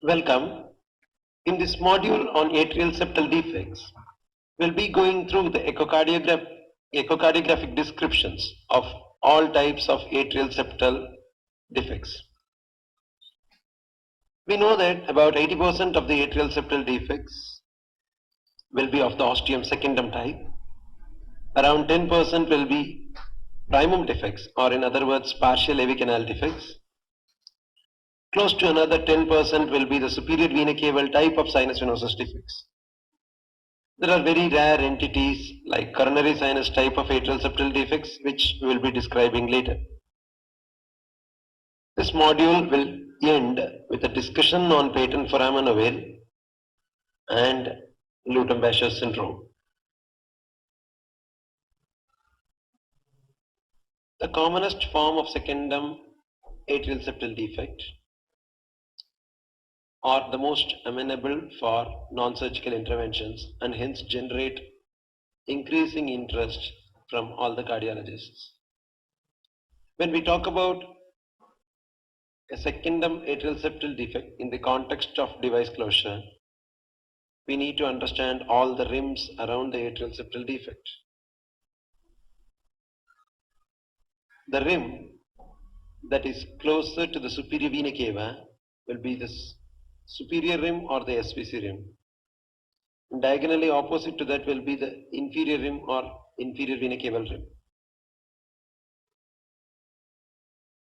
Welcome. In this module on atrial septal defects, we'll be going through the echocardiographic descriptions of all types of atrial septal defects. We know that about 80% of the atrial septal defects will be of the ostium secundum type. Around 10% will be primum defects, or in other words, partial AV canal defects. Close to another 10% will be the superior vena cava type of sinus venosus defects. There are very rare entities like coronary sinus type of atrial septal defects, which we will be describing later. This module will end with a discussion on patent foramen ovale and Luton-Basher syndrome. The commonest form of secundum atrial septal defect, are the most amenable for non-surgical interventions and hence generate increasing interest from all the cardiologists. When we talk about a secundum atrial septal defect in the context of device closure, we need to understand all the rims around the atrial septal defect. The rim that is closer to the superior vena cava will be this superior rim or the SVC rim. And diagonally opposite to that will be the inferior rim or inferior vena caval rim.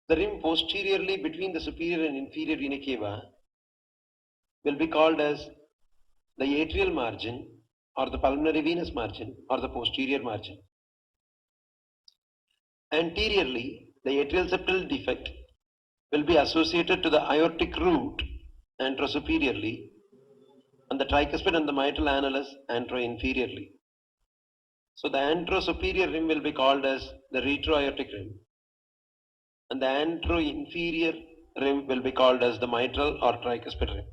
The rim posteriorly between the superior and inferior vena cava will be called as the atrial margin or the pulmonary venous margin or the posterior margin. Anteriorly, the atrial septal defect will be associated to the aortic root anterosuperiorly and the tricuspid and the mitral annulus anteroinferiorly. So the anterosuperior rim will be called as the retroaortic rim and the anteroinferior rim will be called as the mitral or tricuspid rim.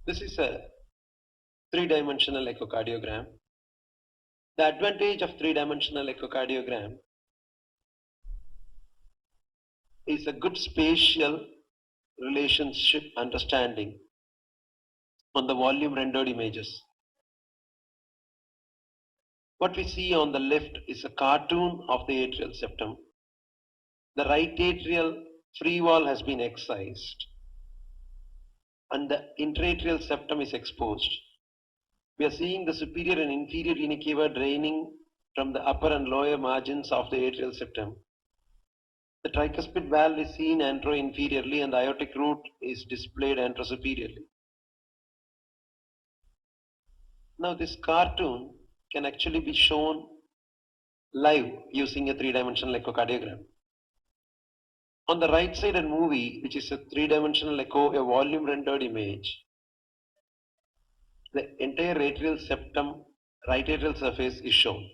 This is a three-dimensional echocardiogram. The advantage of three-dimensional echocardiogram is a good spatial relationship understanding on the volume rendered images. What we see on the left is a cartoon of the atrial septum. The right atrial free wall has been excised and the intraatrial septum is exposed. We are seeing the superior and inferior vena cava draining from the upper and lower margins of the atrial septum. The tricuspid valve is seen anteroinferiorly and the aortic root is displayed anterosuperiorly. Now this cartoon can actually be shown live using a three-dimensional echocardiogram. On the right side and movie, which is a three-dimensional echo, a volume rendered image, the entire atrial septum, right atrial surface is shown.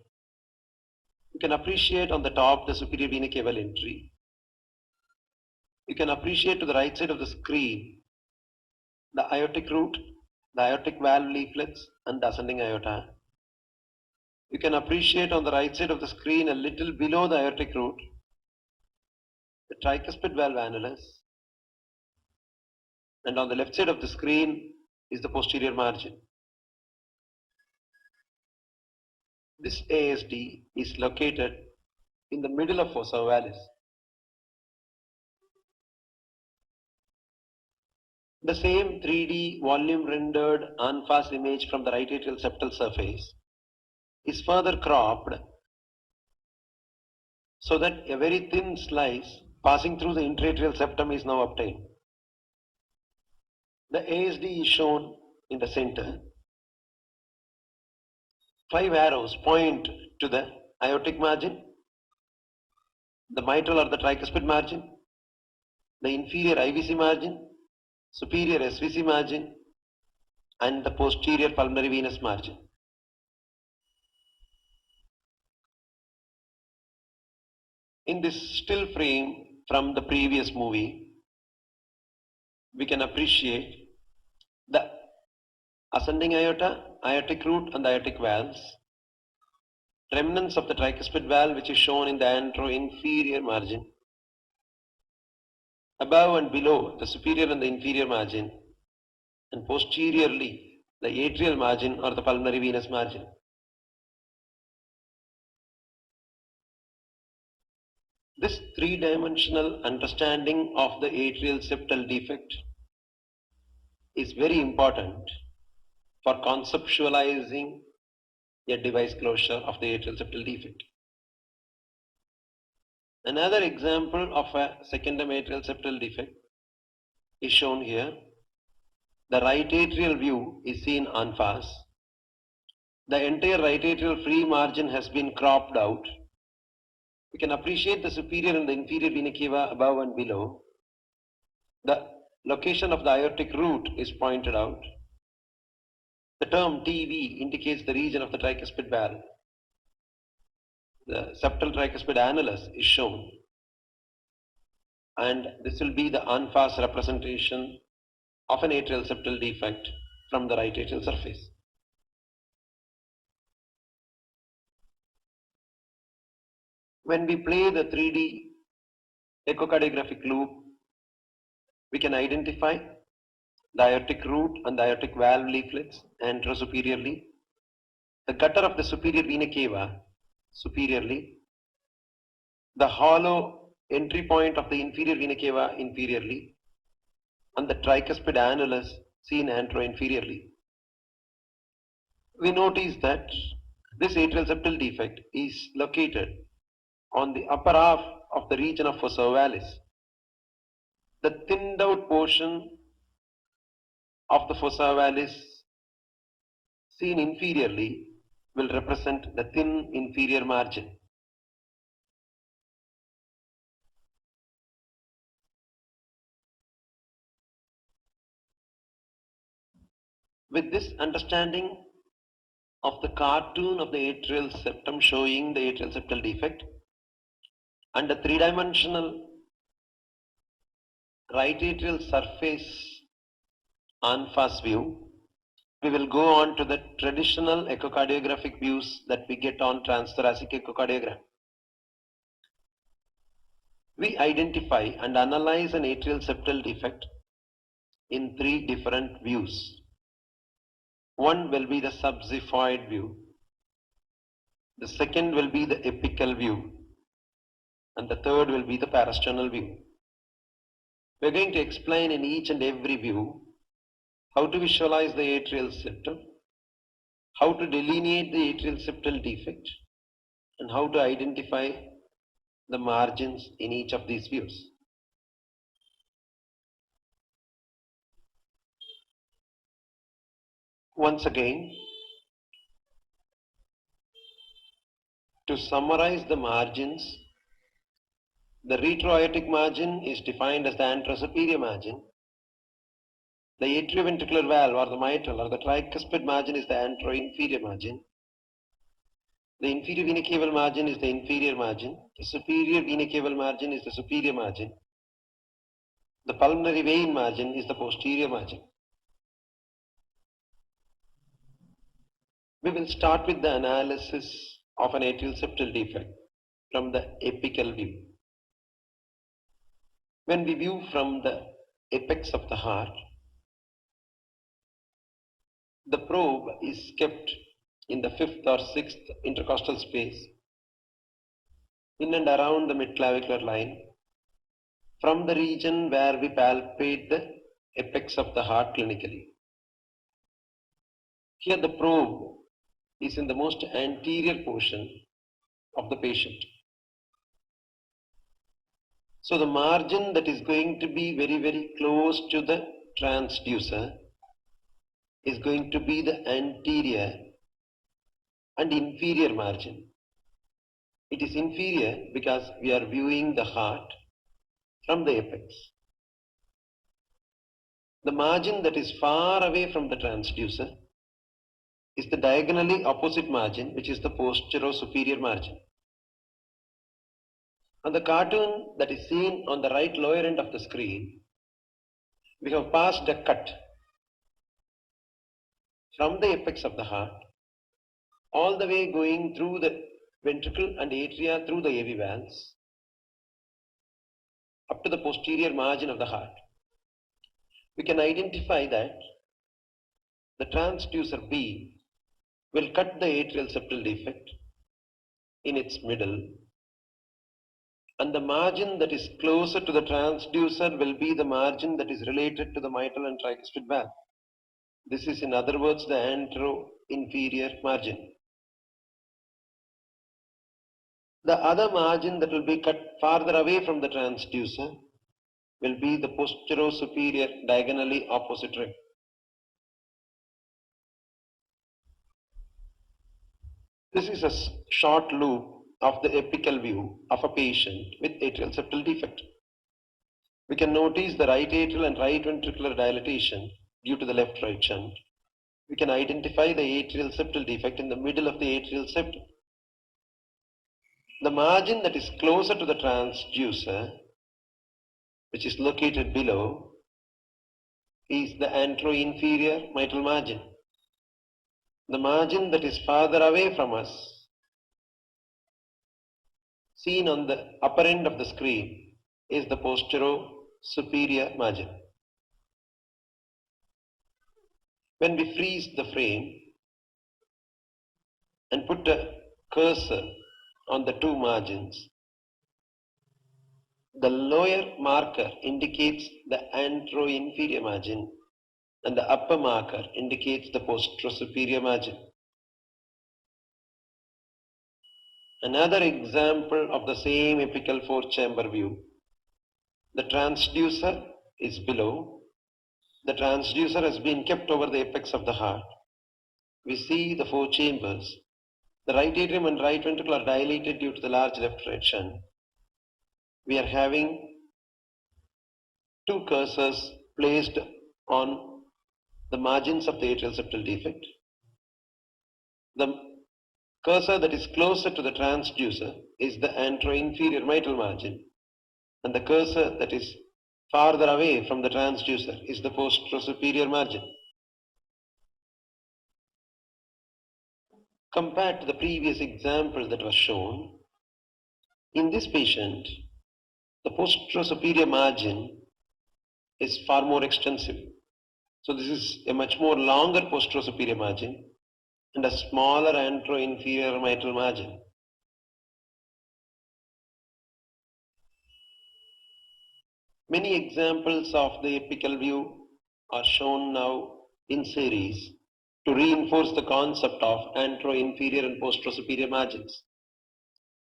You can appreciate on the top the superior vena caval entry. You can appreciate to the right side of the screen the aortic root, the aortic valve leaflets and the ascending aorta. You can appreciate on the right side of the screen a little below the aortic root the tricuspid valve annulus, and on the left side of the screen is the posterior margin. This ASD is located in the middle of fossa ovalis. The same 3D volume rendered en face image from the right atrial septal surface is further cropped so that a very thin slice passing through the intraatrial septum is now obtained. The ASD is shown in the center. 5 arrows point to the aortic margin, the mitral or the tricuspid margin, the inferior IVC margin, superior SVC margin, and the posterior pulmonary venous margin. In this still frame from the previous movie, we can appreciate the ascending aorta, aortic root and the aortic valves, remnants of the tricuspid valve, which is shown in the anteroinferior margin, above and below the superior and the inferior margin, and posteriorly the atrial margin or the pulmonary venous margin. This three-dimensional understanding of the atrial septal defect is very important for conceptualizing a device closure of the atrial septal defect. Another example of a secondum atrial septal defect is shown here. The right atrial view is seen en face. The entire right atrial free margin has been cropped out. We can appreciate the superior and the inferior vena cava above and below. The location of the aortic root is pointed out. The term TV indicates the region of the tricuspid valve. The septal tricuspid annulus is shown, and this will be the en face representation of an atrial septal defect from the right atrial surface. When we play the 3D echocardiographic loop, we can identify the aortic root and the aortic valve leaflets anterosuperiorly, the gutter of the superior vena cava superiorly, the hollow entry point of the inferior vena cava inferiorly, and the tricuspid annulus seen anteroinferiorly. We notice that this atrial septal defect is located on the upper half of the region of fossa ovalis. The thinned out portion of the fossa ovalis seen inferiorly will represent the thin inferior margin. With this understanding of the cartoon of the atrial septum showing the atrial septal defect and the three-dimensional right atrial surface en face view, we will go on to the traditional echocardiographic views that we get on transthoracic echocardiogram. We identify and analyze an atrial septal defect in three different views. One will be the subxiphoid view, the second will be the apical view, and the third will be the parasternal view. We are going to explain in each and every view how to visualize the atrial septum, how to delineate the atrial septal defect, and how to identify the margins in each of these views. Once again, to summarize the margins, the retroaortic margin is defined as the anterosuperior margin. The atrioventricular valve or the mitral or the tricuspid margin is the anteroinferior margin. The inferior vena caval margin is the inferior margin. The superior vena caval margin is the superior margin. The pulmonary vein margin is the posterior margin. We will start with the analysis of an atrial septal defect from the apical view. When we view from the apex of the heart, the probe is kept in the 5th or 6th intercostal space, in and around the midclavicular line, from the region where we palpate the apex of the heart clinically. Here the probe is in the most anterior portion of the patient. So the margin that is going to be very, very close to the transducer is going to be the anterior and inferior margin. It is inferior because we are viewing the heart from the apex. The margin that is far away from the transducer is the diagonally opposite margin, which is the posterior-superior margin. On the cartoon that is seen on the right lower end of the screen, we have passed a cut from the apex of the heart all the way going through the ventricle and atria through the AV valves up to the posterior margin of the heart, we can identify that the transducer B will cut the atrial septal defect in its middle, and the margin that is closer to the transducer will be the margin that is related to the mitral and tricuspid valve. This is, in other words, the antero-inferior margin. The other margin that will be cut farther away from the transducer will be the posterior-superior diagonally opposite rim. This is a short loop of the apical view of a patient with atrial septal defect. We can notice the right atrial and right ventricular dilatation due to the left-right shunt. We can identify the atrial septal defect in the middle of the atrial septum. The margin that is closer to the transducer, which is located below, is the antero-inferior mitral margin. The margin that is farther away from us, seen on the upper end of the screen, is the posterior-superior margin. When we freeze the frame and put a cursor on the two margins, the lower marker indicates the antero-inferior margin and the upper marker indicates the posterior-superior margin. Another example of the same apical four-chamber view. The transducer is below. The transducer has been kept over the apex of the heart. We see the four chambers. The right atrium and right ventricle are dilated due to the large left-right shunt. We are having two cursors placed on the margins of the atrial septal defect. The cursor that is closer to the transducer is the antero-inferior mitral margin, and the cursor that is farther away from the transducer is the posterior-superior margin. Compared to the previous example that was shown, in this patient, the posterior-superior margin is far more extensive. So this is a much more longer posterior-superior margin and a smaller antero-inferior mitral margin. Many examples of the apical view are shown now in series to reinforce the concept of antero-inferior and posterior-superior margins.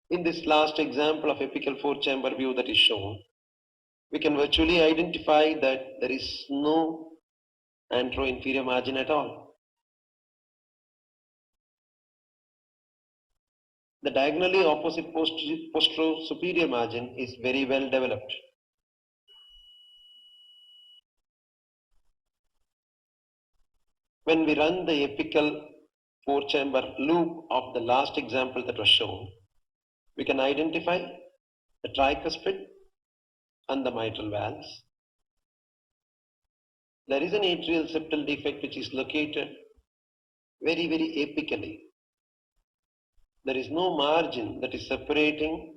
In this last example of apical four-chamber view that is shown, we can virtually identify that there is no antero-inferior margin at all. The diagonally opposite posterior-superior margin is very well developed. When we run the apical four-chamber loop of the last example that was shown, we can identify the tricuspid and the mitral valves. There is an atrial septal defect which is located very apically. There is no margin that is separating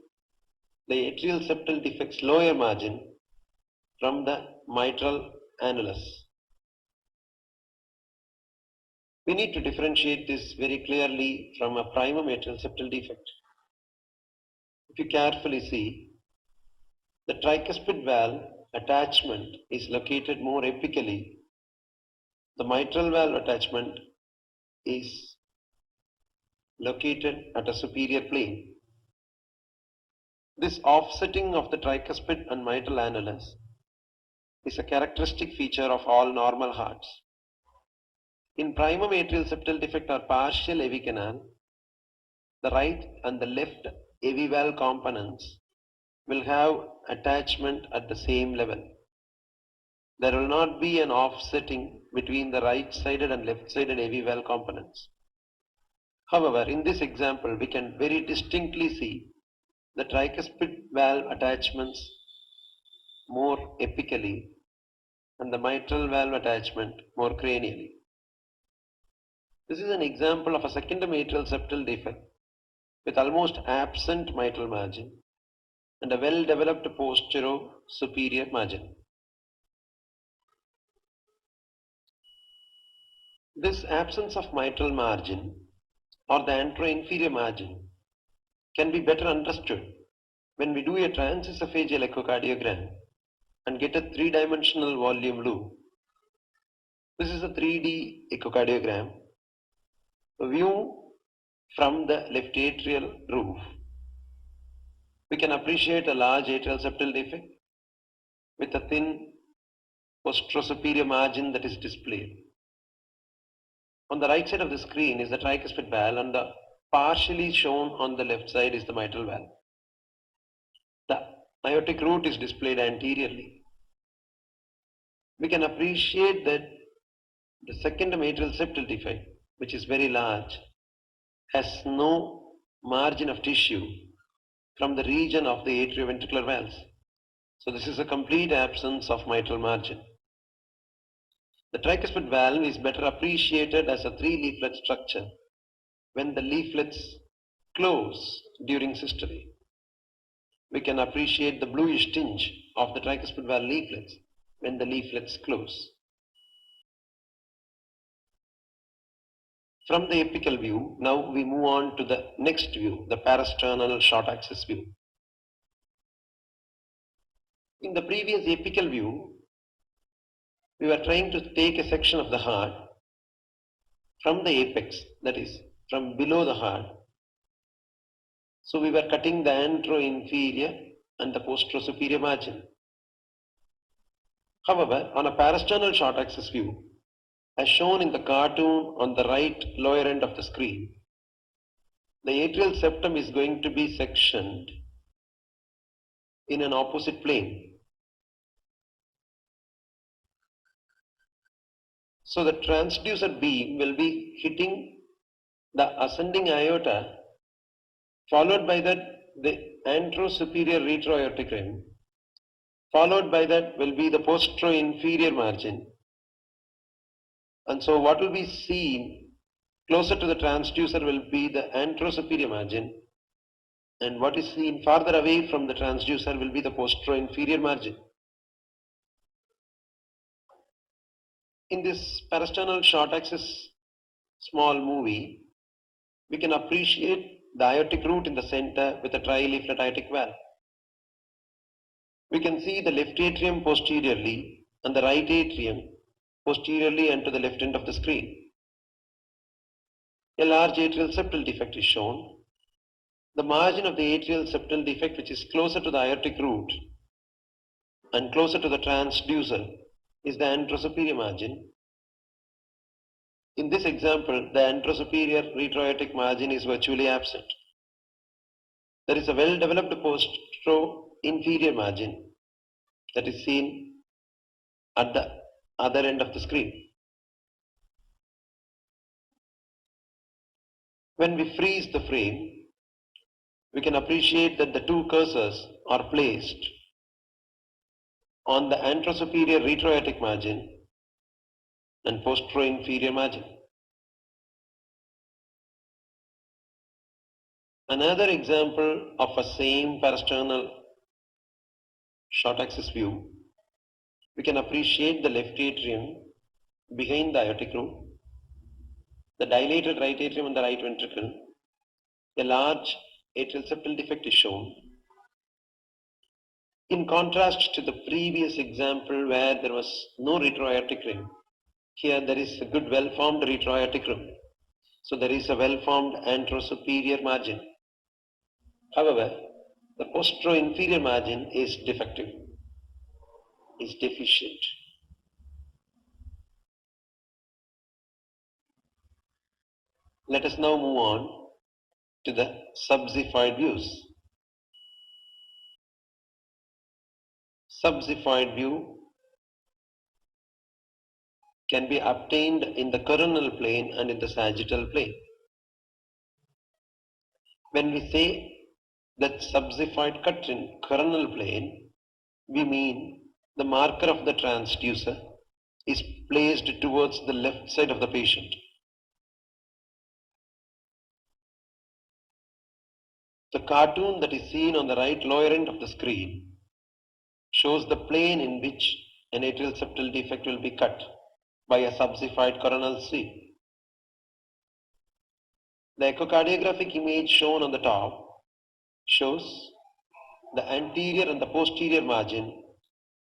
the atrial septal defect's lower margin from the mitral annulus. We need to differentiate this very clearly from a primum atrial septal defect. If you carefully see, the tricuspid valve attachment is located more apically. The mitral valve attachment is located at a superior plane. This offsetting of the tricuspid and mitral annulus is a characteristic feature of all normal hearts. In primum atrial septal defect or partial AV canal, the right and the left AV valve components will have attachment at the same level. There will not be an offsetting between the right-sided and left-sided AV valve components. However, in this example, we can very distinctly see the tricuspid valve attachments more apically and the mitral valve attachment more cranially. This is an example of a secondary atrial septal defect with almost absent mitral margin and a well-developed posterior-superior margin. This absence of mitral margin or the anteroinferior margin can be better understood when we do a transesophageal echocardiogram and get a three-dimensional volume loop. This is a 3D echocardiogram, a view from the left atrial roof. We can appreciate a large atrial septal defect with a thin posterior-superior margin that is displayed. On the right side of the screen is the tricuspid valve, and the partially shown on the left side is the mitral valve. The aortic root is displayed anteriorly. We can appreciate that the second atrial septal defect, which is very large, has no margin of tissue from the region of the atrioventricular valves. So this is a complete absence of mitral margin. The tricuspid valve is better appreciated as a three-leaflet structure when the leaflets close during systole. We can appreciate the bluish tinge of the tricuspid valve leaflets when the leaflets close. From the apical view, now we move on to the next view, the parasternal short axis view. In the previous apical view, we were trying to take a section of the heart from the apex, that is, from below the heart. So we were cutting the anteroinferior and the posterior-superior margin. However, on a parasternal short axis view, as shown in the cartoon on the right lower end of the screen, the atrial septum is going to be sectioned in an opposite plane. So the transducer beam will be hitting the ascending aorta, followed by that the anterosuperior retroaortic rim, followed by that will be the posterior-inferior margin. And so what will be seen closer to the transducer will be the anterosuperior margin, and what is seen farther away from the transducer will be the posterior-inferior margin. In this parasternal short axis small movie, we can appreciate the aortic root in the center with a tri-leaflet aortic valve. We can see the left atrium posteriorly and the right atrium posteriorly and to the left end of the screen. A large atrial septal defect is shown. The margin of the atrial septal defect, which is closer to the aortic root and closer to the transducer, is the anterosuperior margin. In this example, the anterosuperior retroaortic margin is virtually absent. There is a well-developed posterior-inferior margin that is seen at the other end of the screen. When we freeze the frame, we can appreciate that the two cursors are placed on the anterosuperior retroaortic margin and posterior-inferior margin. Another example of a same parasternal short axis view, we can appreciate the left atrium behind the aortic root, the dilated right atrium and the right ventricle. A large atrial septal defect is shown. In contrast to the previous example where there was no retroaortic rim, here there is a good well-formed retroaortic rim. So there is a well-formed anterosuperior margin. However, the posterior-inferior margin is defective, is deficient. Let us now move on to the subxiphoid views. Subxiphoid view can be obtained in the coronal plane and in the sagittal plane. When we say that subxiphoid cut in coronal plane, we mean the marker of the transducer is placed towards the left side of the patient. cartoon that is seen on the right lower end of the screen shows the plane in which an atrial septal defect will be cut by a subsified coronal sweep. The echocardiographic image shown on the top shows the anterior and the posterior margin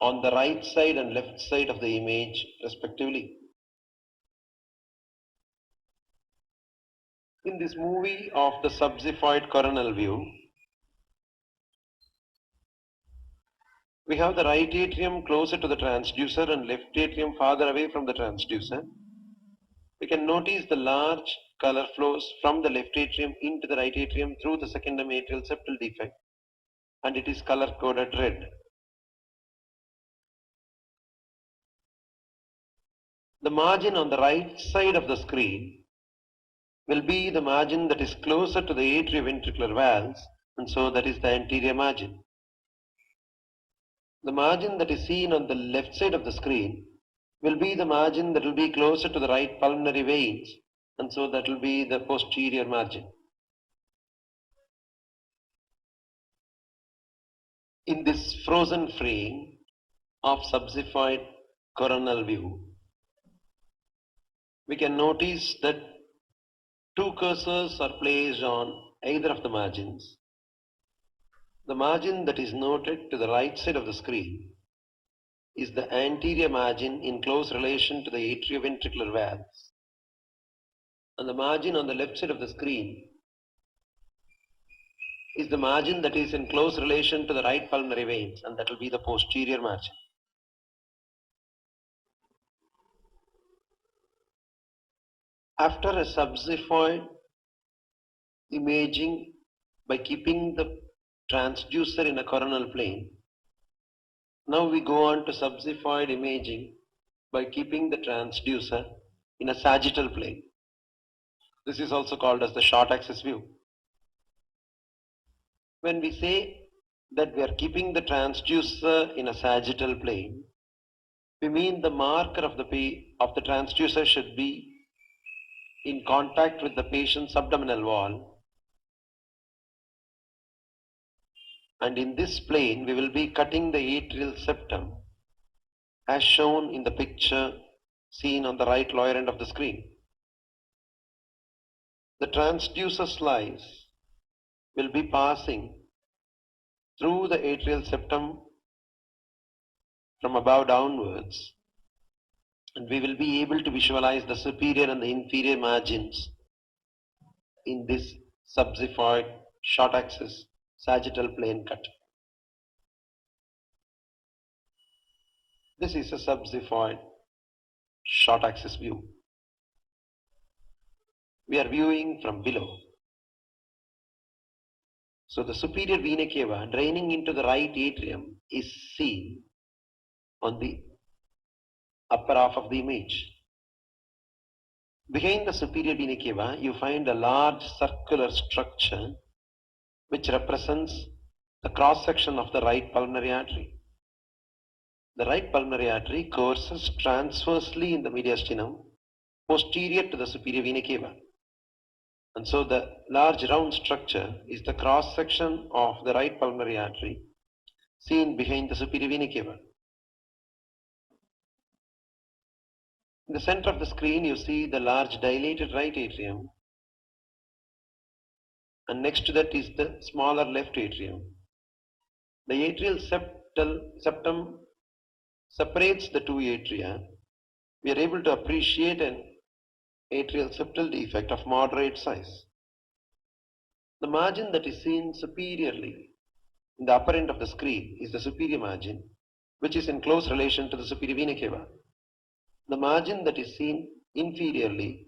on the right side and left side of the image respectively. In this movie of the subsified coronal view, we have the right atrium closer to the transducer and left atrium farther away from the transducer. We can notice the large color flows from the left atrium into the right atrium through the secondum atrial septal defect, and it is color coded red. The margin on the right side of the screen will be the margin that is closer to the atrioventricular valves, and so that is the anterior margin. The margin that is seen on the left side of the screen will be the margin that will be closer to the right pulmonary veins, and so that will be the posterior margin. In this frozen frame of subsified coronal view, we can notice that two cursors are placed on either of the margins. The margin that is noted to the right side of the screen is the anterior margin in close relation to the atrioventricular valves, and the margin on the left side of the screen is the margin that is in close relation to the right pulmonary veins, and that will be the posterior margin. After a subsified imaging by keeping the transducer in a coronal plane, now we go on to subsified imaging by keeping the transducer in a sagittal plane. This is also called as the short axis view. When we say that we are keeping the transducer in a sagittal plane, we mean the marker of the transducer should be in contact with the patient's abdominal wall, and in this plane we will be cutting the atrial septum as shown in the picture seen on the right lower end of the screen. The transducer slice will be passing through the atrial septum from above downwards, and we will be able to visualize the superior and the inferior margins in this subsified short axis sagittal plane cut. This is a subsified short axis view. We are viewing from below. So the superior vena cava draining into the right atrium is seen on the upper half of the image. Behind the superior vena cava, you find a large circular structure which represents the cross section of the right pulmonary artery. The right pulmonary artery courses transversely in the mediastinum posterior to the superior vena cava. And so the large round structure is the cross section of the right pulmonary artery seen behind the superior vena cava. In the center of the screen, you see the large dilated right atrium, and next to that is the smaller left atrium. The atrial septum separates the two atria. We are able to appreciate an atrial septal defect of moderate size. The margin that is seen superiorly in the upper end of the screen is the superior margin, which is in close relation to the superior vena cava. The margin that is seen inferiorly,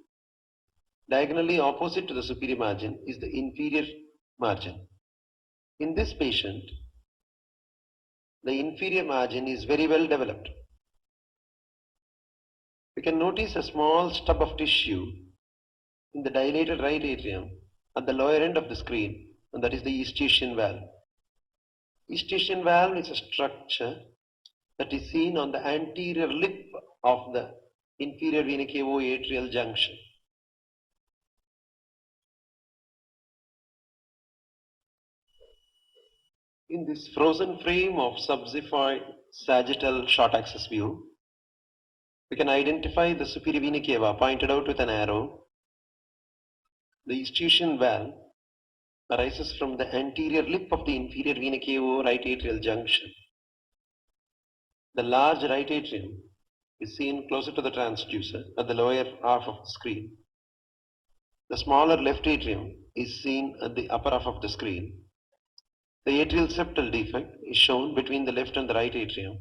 diagonally opposite to the superior margin, is the inferior margin. In this patient, the inferior margin is very well developed. We can notice a small stub of tissue in the dilated right atrium at the lower end of the screen, and that is the Eustachian valve. Eustachian valve is a structure that is seen on the anterior lip of the inferior vena cavo-atrial junction. In this frozen frame of subxiphoid sagittal short axis view, we can identify the superior vena cava pointed out with an arrow. The eustachian valve arises from the anterior lip of the inferior vena cava right atrial junction. The large right atrium is seen closer to the transducer at the lower half of the screen. The smaller left atrium is seen at the upper half of the screen. The atrial septal defect is shown between the left and the right atrium.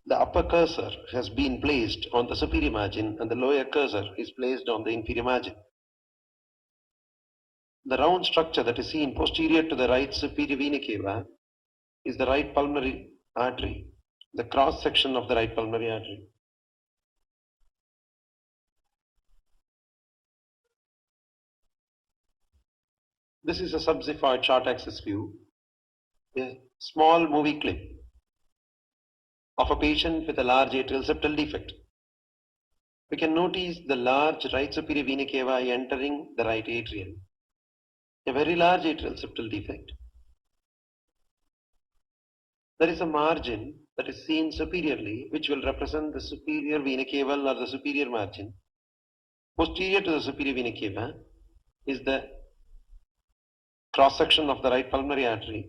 The upper cursor has been placed on the superior margin and the lower cursor is placed on the inferior margin. The round structure that is seen posterior to the right superior vena cava is the right pulmonary artery, the cross section of the right pulmonary artery. This is a subxiphoid short axis view, a small movie clip of a patient with a large atrial septal defect. We can notice the large right superior vena cava entering the right atrium, a very large atrial septal defect. There is a margin that is seen superiorly, which will represent the superior vena cava or the superior margin. Posterior to the superior vena cava is the cross section of the right pulmonary artery.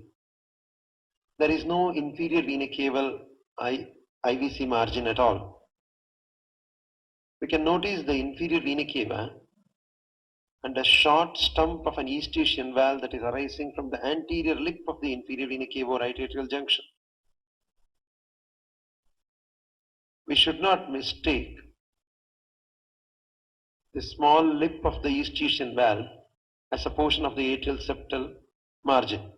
There is no inferior vena cava IVC margin at all. We can notice the inferior vena cava and a short stump of an eustachian valve that is arising from the anterior lip of the inferior vena cava right atrial junction. We should not mistake the small lip of the eustachian valve as a portion of the atrial septal margin.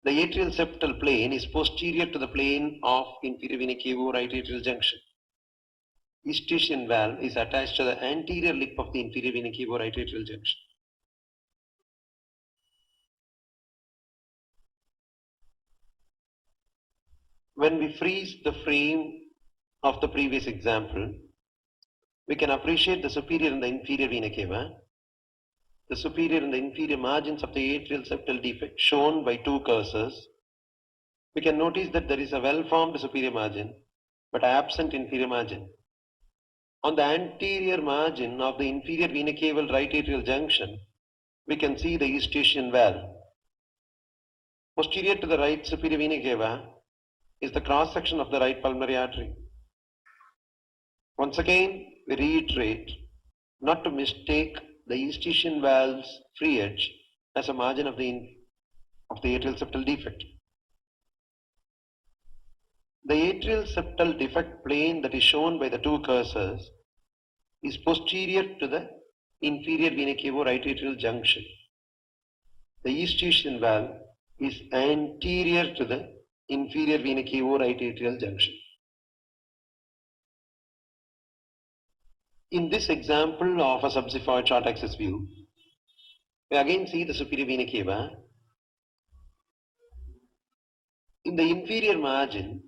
The atrial septal plane is posterior to the plane of inferior vena cava right atrial junction. Eustachian valve is attached to the anterior lip of the inferior vena cava right atrial junction. When we freeze the frame of the previous example, we can appreciate the superior and the inferior vena cava, the superior and the inferior margins of the atrial septal defect shown by two cursors. We can notice that there is a well-formed superior margin but absent inferior margin. On the anterior margin of the inferior vena cava right atrial junction, we can see the eustachian valve. Posterior to the right superior vena cava is the cross section of the right pulmonary artery. Once again, we reiterate not to mistake the eustachian valve's free edge as a margin of the atrial septal defect. The atrial septal defect plane that is shown by the two cursors is posterior to the inferior vena cava right atrial junction. The eustachian valve is anterior to the inferior vena cava right atrial junction. In this example of a subxiphoid short axis view, we again see the superior vena cava. In the inferior margin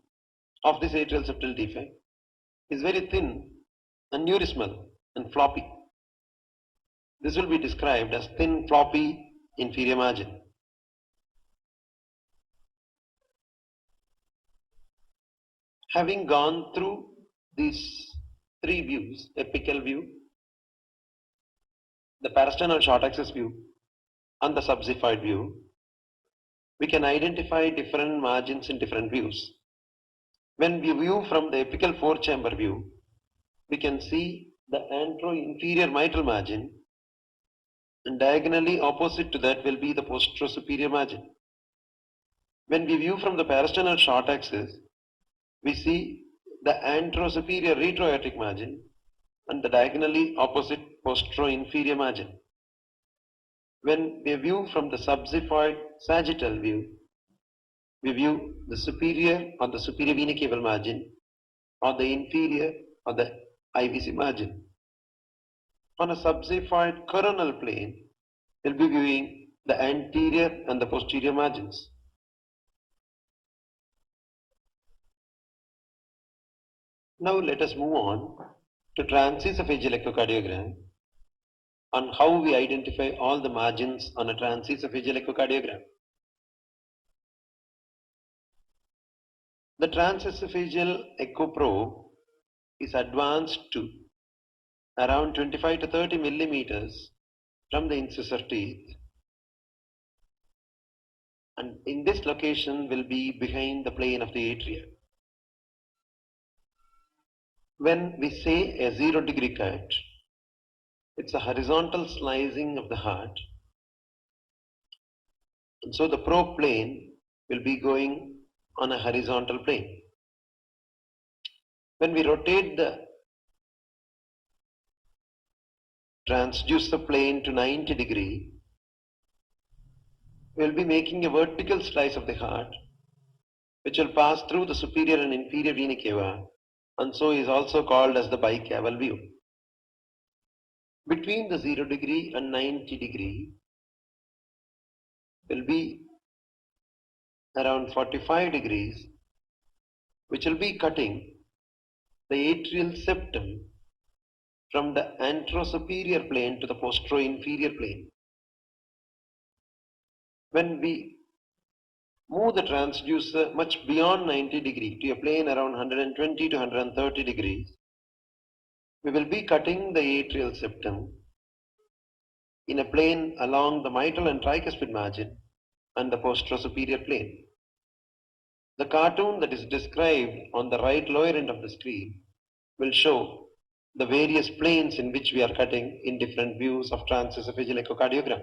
of this atrial septal defect is very thin, aneurysmal and floppy. This will be described as thin, floppy inferior margin. Having gone through these three views, apical view, the parasternal short axis view and the subxiphoid view, we can identify different margins in different views. When we view from the apical four-chamber view, we can see the antero-inferior mitral margin, and diagonally opposite to that will be the postero-superior margin. When we view from the parasternal short axis, we see the antero-superior retroaortic margin and the diagonally opposite postero-inferior margin. When we view from the subxiphoid sagittal view, we view the superior or the superior vena cava margin or the inferior or the IVC margin. On a subxiphoid coronal plane, we'll be viewing the anterior and the posterior margins. Now let us move on to transesophageal echocardiogram on how we identify all the margins on a transesophageal echocardiogram. The transesophageal echo probe is advanced to around 25 to 30 millimeters from the incisor teeth, and in this location will be behind the plane of the atria. When we say a 0-degree cut, it's a horizontal slicing of the heart, and so the probe plane will be going on a horizontal plane. When we rotate the transducer plane to 90 degree, we will be making a vertical slice of the heart, which will pass through the superior and inferior vena cava, and so is also called as the bicaval view. Between the 0 degree and 90 degree will be around 45 degrees, which will be cutting the atrial septum from the anterosuperior plane to the postero-inferior plane. When we move the transducer much beyond 90 degree to a plane around 120 to 130 degrees, we will be cutting the atrial septum in a plane along the mitral and tricuspid margin and the postero-superior plane. The cartoon that is described on the right lower end of the screen will show the various planes in which we are cutting in different views of transesophageal echocardiogram.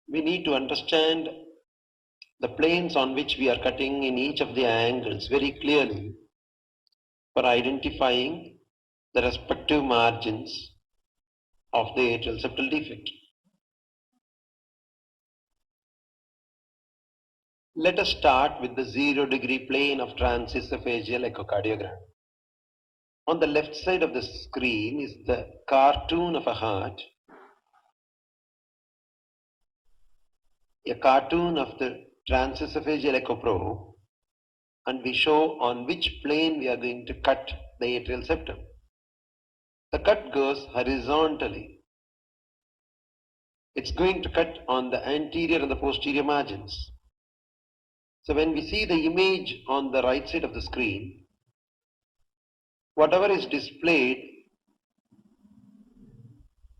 We need to understand the planes on which we are cutting in each of the angles very clearly for identifying the respective margins of the atrial septal defect. Let us start with the 0-degree plane of transesophageal echocardiogram. On the left side of the screen is the cartoon of a heart, a cartoon of the transesophageal echo probe, and we show on which plane we are going to cut the atrial septum. The cut goes horizontally. It's going to cut on the anterior and the posterior margins. So when we see the image on the right side of the screen, whatever is displayed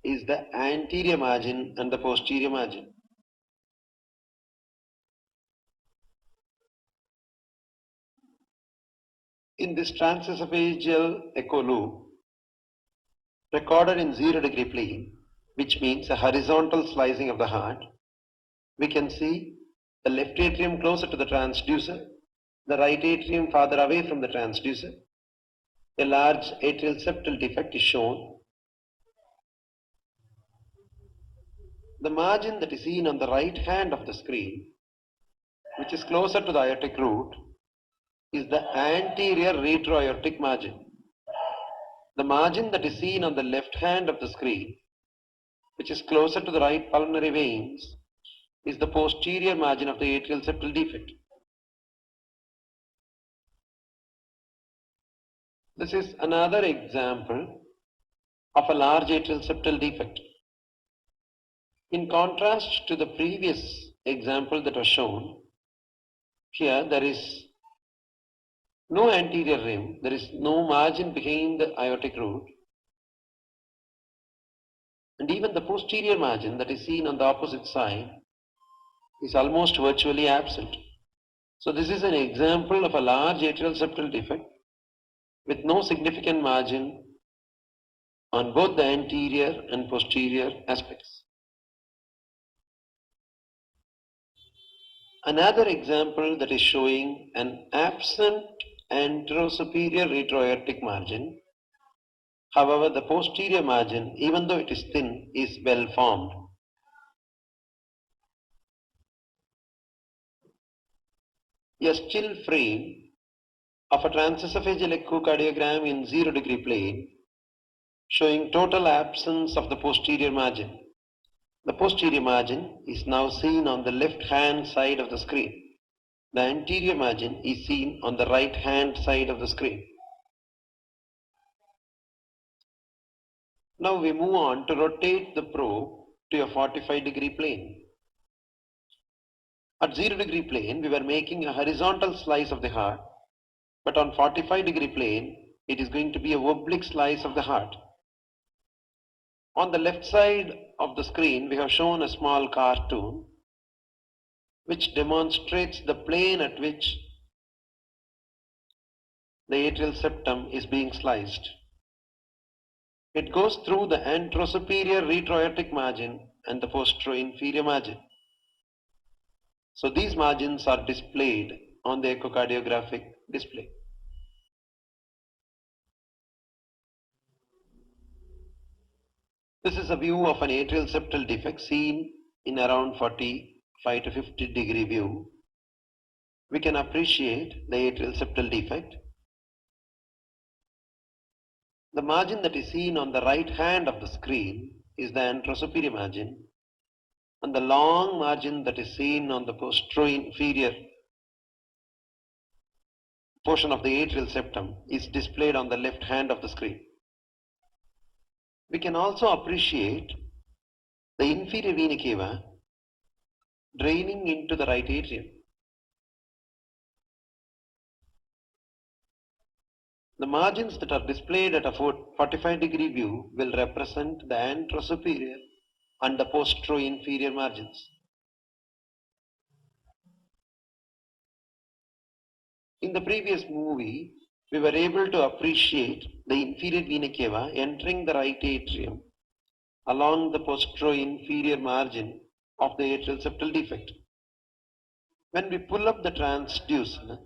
is the anterior margin and the posterior margin. In this transesophageal echo loop, recorded in 0-degree plane, which means a horizontal slicing of the heart, we can see the left atrium closer to the transducer, the right atrium farther away from the transducer. A large atrial septal defect is shown. The margin that is seen on the right hand of the screen, which is closer to the aortic root, is the anterior retroaortic margin. The margin that is seen on the left hand of the screen, which is closer to the right pulmonary veins, is the posterior margin of the atrial septal defect. This is another example of a large atrial septal defect. In contrast to the previous example that was shown, here there is no anterior rim, there is no margin behind the aortic root, and even the posterior margin that is seen on the opposite side is almost virtually absent. So this is an example of a large atrial septal defect with no significant margin on both the anterior and posterior aspects. Another example that is showing an absent anterosuperior retroaortic margin. However, the posterior margin, even though it is thin, is well formed. A still frame of a transesophageal echocardiogram in 0-degree plane showing total absence of the posterior margin. The posterior margin is now seen on the left hand side of the screen. The anterior margin is seen on the right hand side of the screen. Now we move on to rotate the probe to a 45-degree plane. At 0-degree plane, we were making a horizontal slice of the heart, but on 45-degree plane, it is going to be a oblique slice of the heart. On the left side of the screen, we have shown a small cartoon which demonstrates the plane at which the atrial septum is being sliced. It goes through the anterosuperior retroaortic margin and the posterior-inferior margin. So these margins are displayed on the echocardiographic display. This is a view of an atrial septal defect seen in around 45 to 50-degree view. We can appreciate the atrial septal defect. The margin that is seen on the right hand of the screen is the anterosuperior margin, and the long margin that is seen on the posterior-inferior portion of the atrial septum is displayed on the left hand of the screen. We can also appreciate the inferior vena cava draining into the right atrium. The margins that are displayed at a 45-degree view will represent the anterosuperior and the posterior-inferior margins. In the previous movie, we were able to appreciate the inferior vena cava entering the right atrium along the posterior-inferior margin of the atrial septal defect. When we pull up the transducer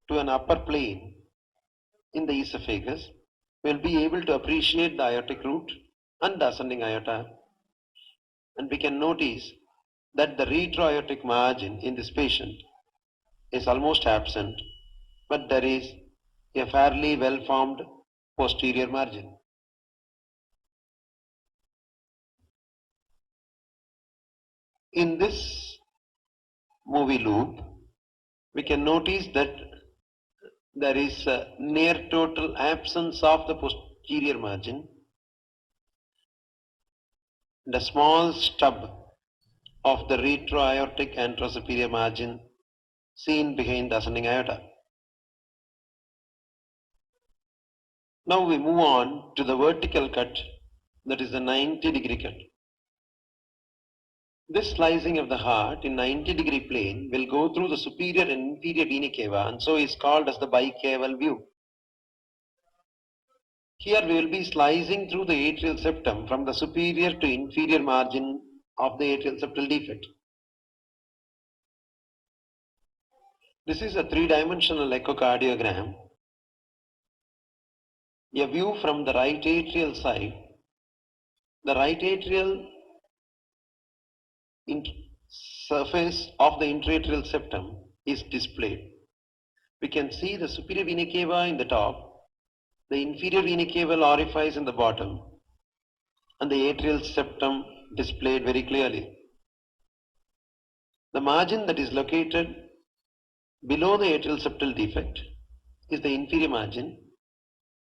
to an upper plane in the esophagus, we will be able to appreciate the aortic root and the ascending aorta, and we can notice that the retroaortic margin in this patient is almost absent, but there is a fairly well formed posterior margin. In this movie loop, we can notice that there is a near total absence of the posterior margin and a small stub of the retroaortic anterosuperior margin seen behind the ascending aorta. Now we move on to the vertical cut, that is the 90-degree cut. This slicing of the heart in 90-degree plane will go through the superior and inferior vena cava, and so is called as the bicaval view. Here we will be slicing through the atrial septum from the superior to inferior margin of the atrial septal defect. This is a three-dimensional echocardiogram. A view from the right atrial side. The right atrial surface of the intraatrial septum is displayed. We can see the superior vena cava in the top, the inferior vena caval orifice in the bottom, and the atrial septum displayed very clearly. The margin that is located below the atrial septal defect is the inferior margin,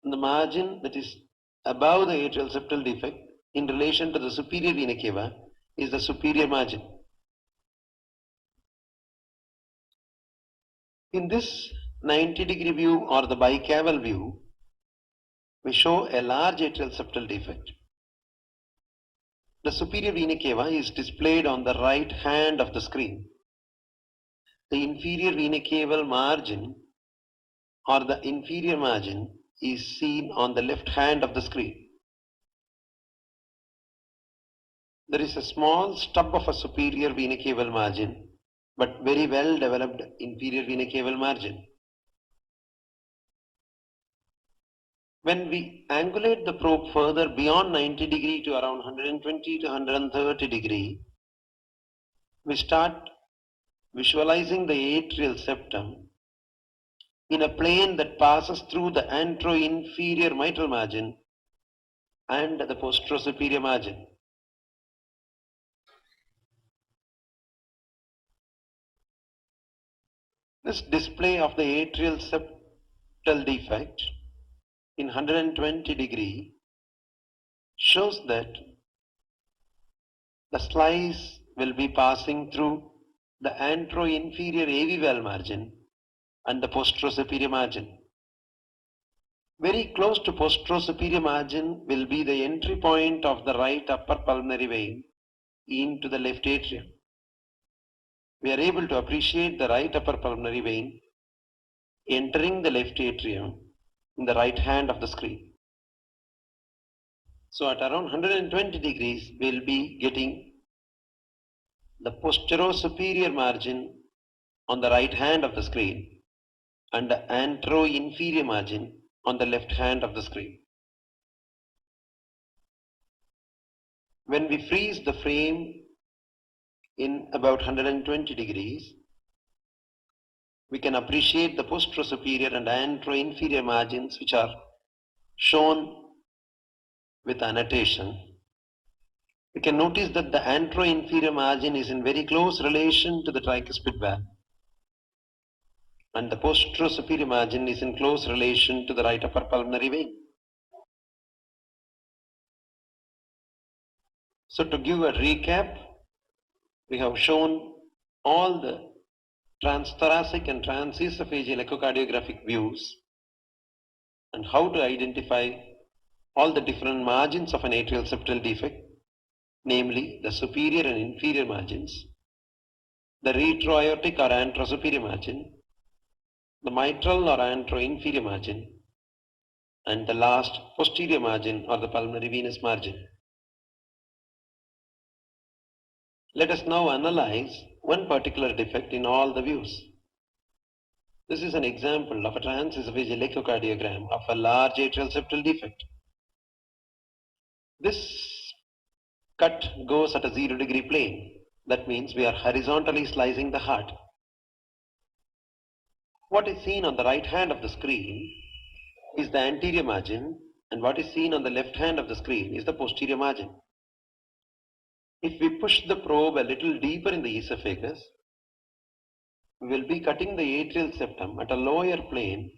and the margin that is above the atrial septal defect in relation to the superior vena cava is the superior margin. In this 90-degree view or the bicaval view, we show a large atrial septal defect. The superior vena cava is displayed on the right hand of the screen. The inferior vena caval margin or the inferior margin is seen on the left hand of the screen. There is a small stub of a superior vena caval margin, but very well developed inferior vena caval margin. When we angulate the probe further beyond 90 degree to around 120 to 130 degree, we start visualizing the atrial septum in a plane that passes through the anteroinferior mitral margin and the posterosuperior margin. This display of the atrial septal defect in 120 degree shows that the slice will be passing through the antero-inferior AV valve margin and the posterior-superior margin. Very close to posterior-superior margin will be the entry point of the right upper pulmonary vein into the left atrium. We are able to appreciate the right upper pulmonary vein entering the left atrium in the right hand of the screen. So at around 120 degrees, we will be getting the posterior-superior margin on the right hand of the screen and the antero-inferior margin on the left hand of the screen. When we freeze the frame in about 120 degrees, we can appreciate the posterior-superior and antero-inferior margins, which are shown with annotation. We can notice that the antero-inferior margin is in very close relation to the tricuspid valve, and the posterior-superior margin is in close relation to the right upper pulmonary vein. So to give a recap, we have shown all the transthoracic and transesophageal echocardiographic views and how to identify all the different margins of an atrial septal defect, namely the superior and inferior margins, the retroaortic or anterosuperior margin, the mitral or antero-inferior margin, and the last posterior margin or the pulmonary venous margin. Let us now analyze one particular defect in all the views. This is an example of a transesophageal echocardiogram of a large atrial septal defect. This cut goes at a 0-degree plane. That means we are horizontally slicing the heart. What is seen on the right hand of the screen is the anterior margin, and what is seen on the left hand of the screen is the posterior margin. If we push the probe a little deeper in the esophagus, we will be cutting the atrial septum at a lower plane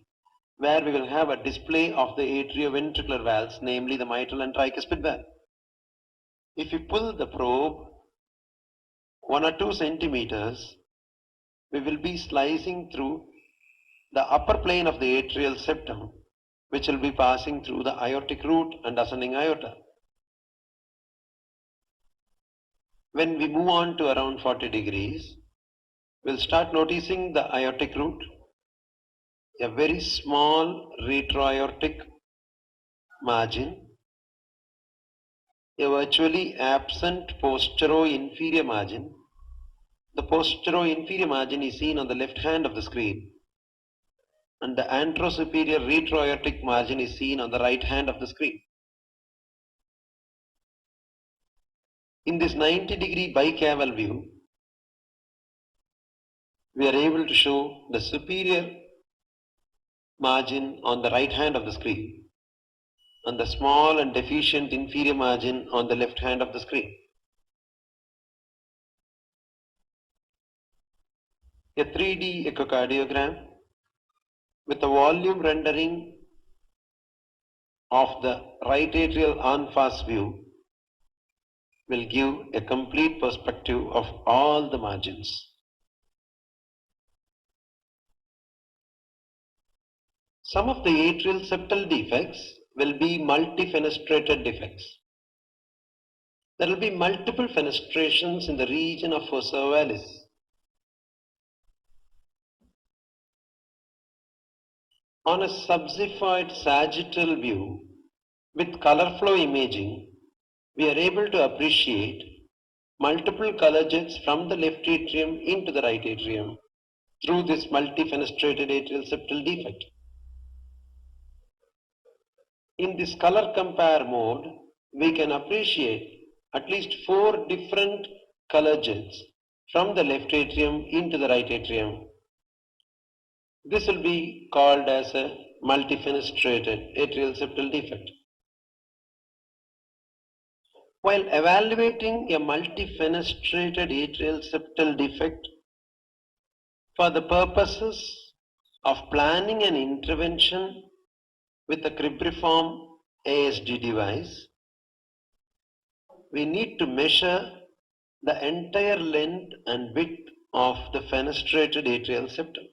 where we will have a display of the atrioventricular valves, namely the mitral and tricuspid valve. If we pull the probe 1 or 2 centimeters, we will be slicing through the upper plane of the atrial septum, which will be passing through the aortic root and ascending aorta. When we move on to around 40 degrees, we'll start noticing the aortic root, a very small retroaortic margin, a virtually absent postero-inferior margin. The postero-inferior margin is seen on the left hand of the screen, and the anterosuperior retroaortic margin is seen on the right hand of the screen. In this 90-degree bicaval view, we are able to show the superior margin on the right hand of the screen and the small and deficient inferior margin on the left hand of the screen. A 3D echocardiogram with a volume rendering of the right atrial en face view will give a complete perspective of all the margins. Some of the atrial septal defects will be multifenestrated defects. There will be multiple fenestrations in the region of fossa ovalis. On a subxiphoid sagittal view with color flow imaging, we are able to appreciate multiple color jets from the left atrium into the right atrium through this multifenestrated atrial septal defect. In this color compare mode, we can appreciate at least 4 different color jets from the left atrium into the right atrium. This will be called as a multifenestrated atrial septal defect. While evaluating a multifenestrated atrial septal defect for the purposes of planning an intervention with a cribriform ASD device, we need to measure the entire length and width of the fenestrated atrial septum.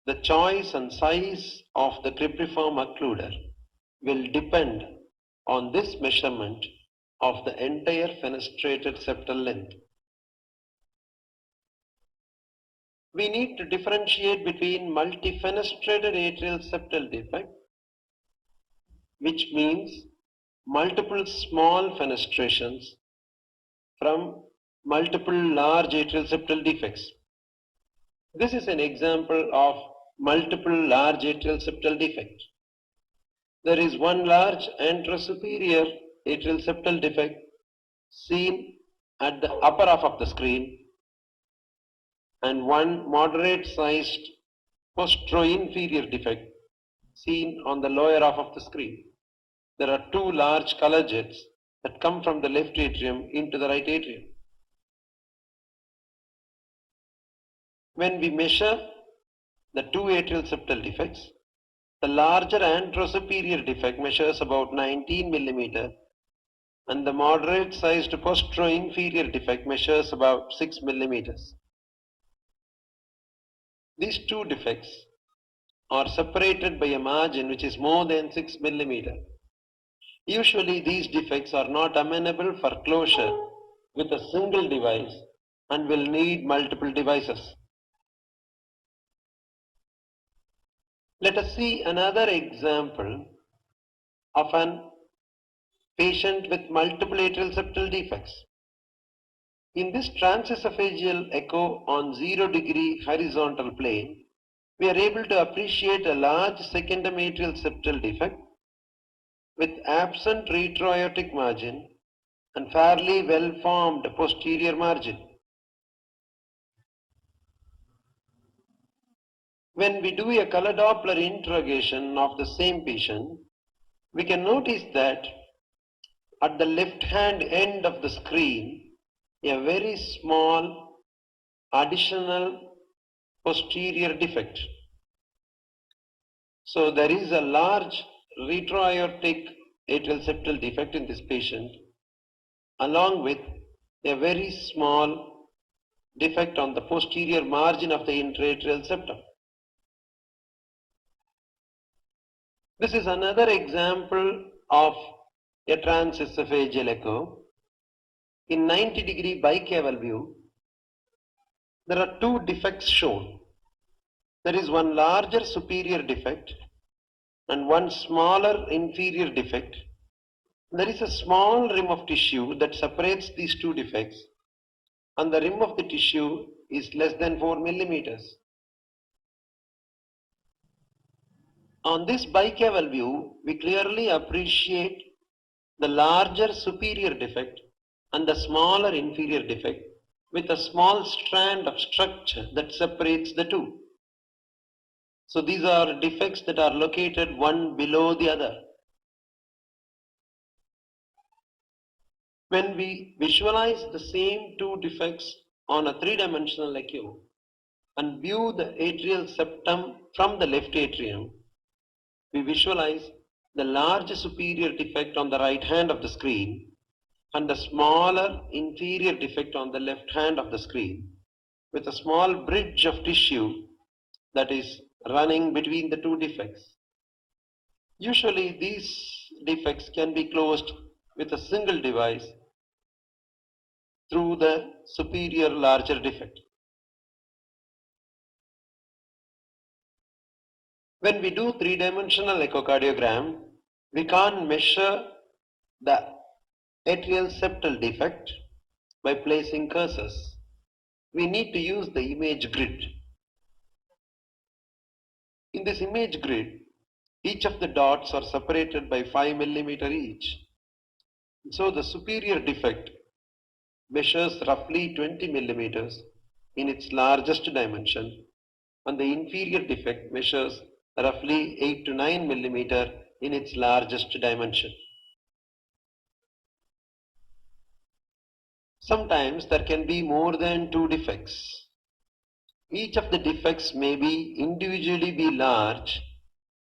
The choice and size of the cribriform occluder will depend on this measurement of the entire fenestrated septal length. We need to differentiate between multifenestrated atrial septal defect, which means multiple small fenestrations, from multiple large atrial septal defects. This is an example of multiple large atrial septal defect. There is one large anterosuperior atrial septal defect seen at the upper half of the screen and one moderate sized posterior-inferior defect seen on the lower half of the screen. There are two large color jets that come from the left atrium into the right atrium. When we measure the two atrial septal defects, the larger anterosuperior defect measures about 19 mm and the moderate sized posterior-inferior defect measures about 6 mm. These two defects are separated by a margin which is more than 6 mm. Usually these defects are not amenable for closure with a single device and will need multiple devices. Let us see another example of an patient with multiple atrial septal defects. In this transesophageal echo on 0-degree horizontal plane, we are able to appreciate a large secondum atrial septal defect with absent retroaortic margin and fairly well-formed posterior margin. When we do a color Doppler interrogation of the same patient, we can notice that at the left-hand end of the screen, a very small additional posterior defect. So there is a large retroaortic atrial septal defect in this patient, along with a very small defect on the posterior margin of the intraatrial septum. This is another example of a transesophageal echo. In 90-degree bicaval view, there are two defects shown. There is one larger superior defect and one smaller inferior defect. There is a small rim of tissue that separates these two defects, and the rim of the tissue is less than 4 mm. On this bicaval view, we clearly appreciate the larger superior defect and the smaller inferior defect with a small strand of structure that separates the two. So these are defects that are located one below the other. When we visualize the same two defects on a three-dimensional echo and view the atrial septum from the left atrium, we visualize the large superior defect on the right hand of the screen and the smaller inferior defect on the left hand of the screen, with a small bridge of tissue that is running between the two defects. Usually these defects can be closed with a single device through the superior larger defect. When we do three-dimensional echocardiogram, we can't measure the atrial septal defect by placing cursors. We need to use the image grid. In this image grid, each of the dots are separated by 5 mm each. So the superior defect measures roughly 20 mm in its largest dimension, and the inferior defect measures roughly 8 to 9 mm in its largest dimension. Sometimes there can be more than two defects. Each of the defects may be individually be large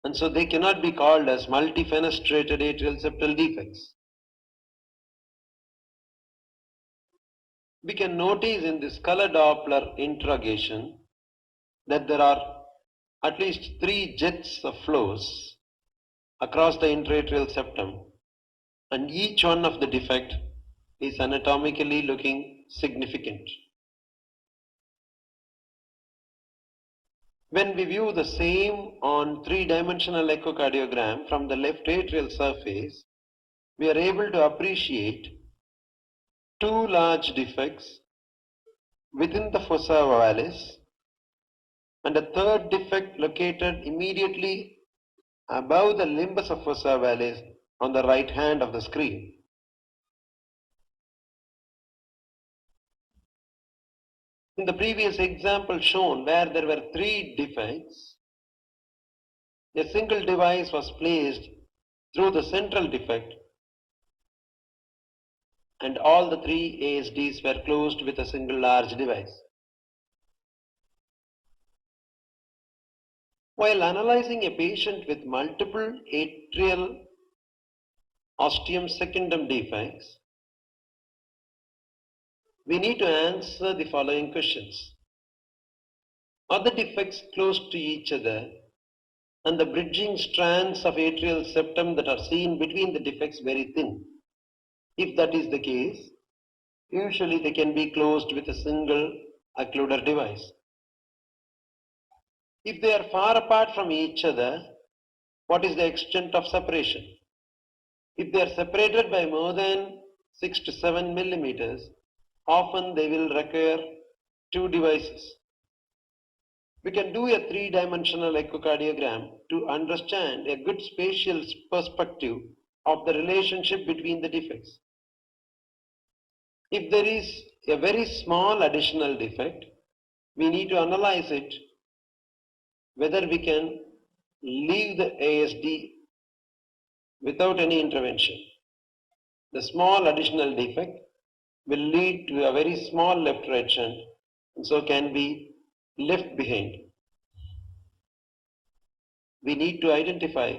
and so they cannot be called as multifenestrated atrial septal defects. We can notice in this color Doppler interrogation that there are at least 3 jets of flows across the intraatrial septum, and each one of the defect is anatomically looking significant. When we view the same on 3-dimensional echocardiogram from the left atrial surface, we are able to appreciate 2 large defects within the fossa ovalis and a third defect located immediately above the limbus of fossa ovalis on the right hand of the screen. In the previous example shown, where there were 3 defects, a single device was placed through the central defect and all the 3 ASDs were closed with a single large device. While analyzing a patient with multiple atrial ostium secundum defects, we need to answer the following questions. Are the defects close to each other, and the bridging strands of atrial septum that are seen between the defects very thin? If that is the case, usually they can be closed with a single occluder device. If they are far apart from each other, what is the extent of separation? If they are separated by more than 6 to 7 millimeters, often they will require 2 devices. We can do a 3-dimensional echocardiogram to understand a good spatial perspective of the relationship between the defects. If there is a very small additional defect, we need to analyze it whether we can leave the ASD without any intervention. The small additional defect will lead to a very small left-right shunt and so can be left behind. We need to identify,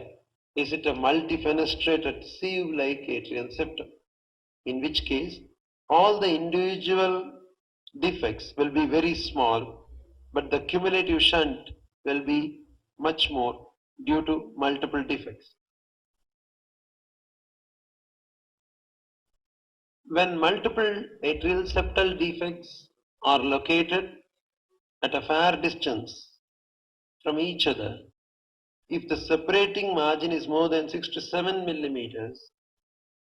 is it a multifenestrated sieve-like atrial septum, in which case all the individual defects will be very small, but the cumulative shunt will be much more due to multiple defects. When multiple atrial septal defects are located at a fair distance from each other, if the separating margin is more than 6 to 7 millimeters,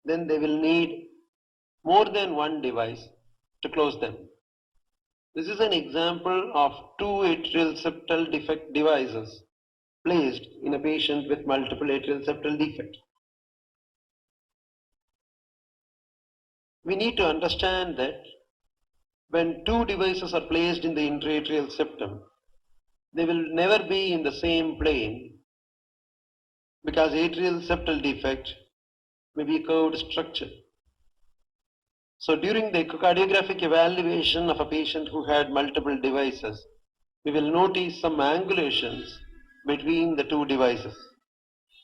then they will need more than one device to close them. This is an example of 2 atrial septal defect devices placed in a patient with multiple atrial septal defect. We need to understand that when 2 devices are placed in the intraatrial septum, they will never be in the same plane because atrial septal defect may be a curved structure. So during the echocardiographic evaluation of a patient who had multiple devices, we will notice some angulations between the 2 devices,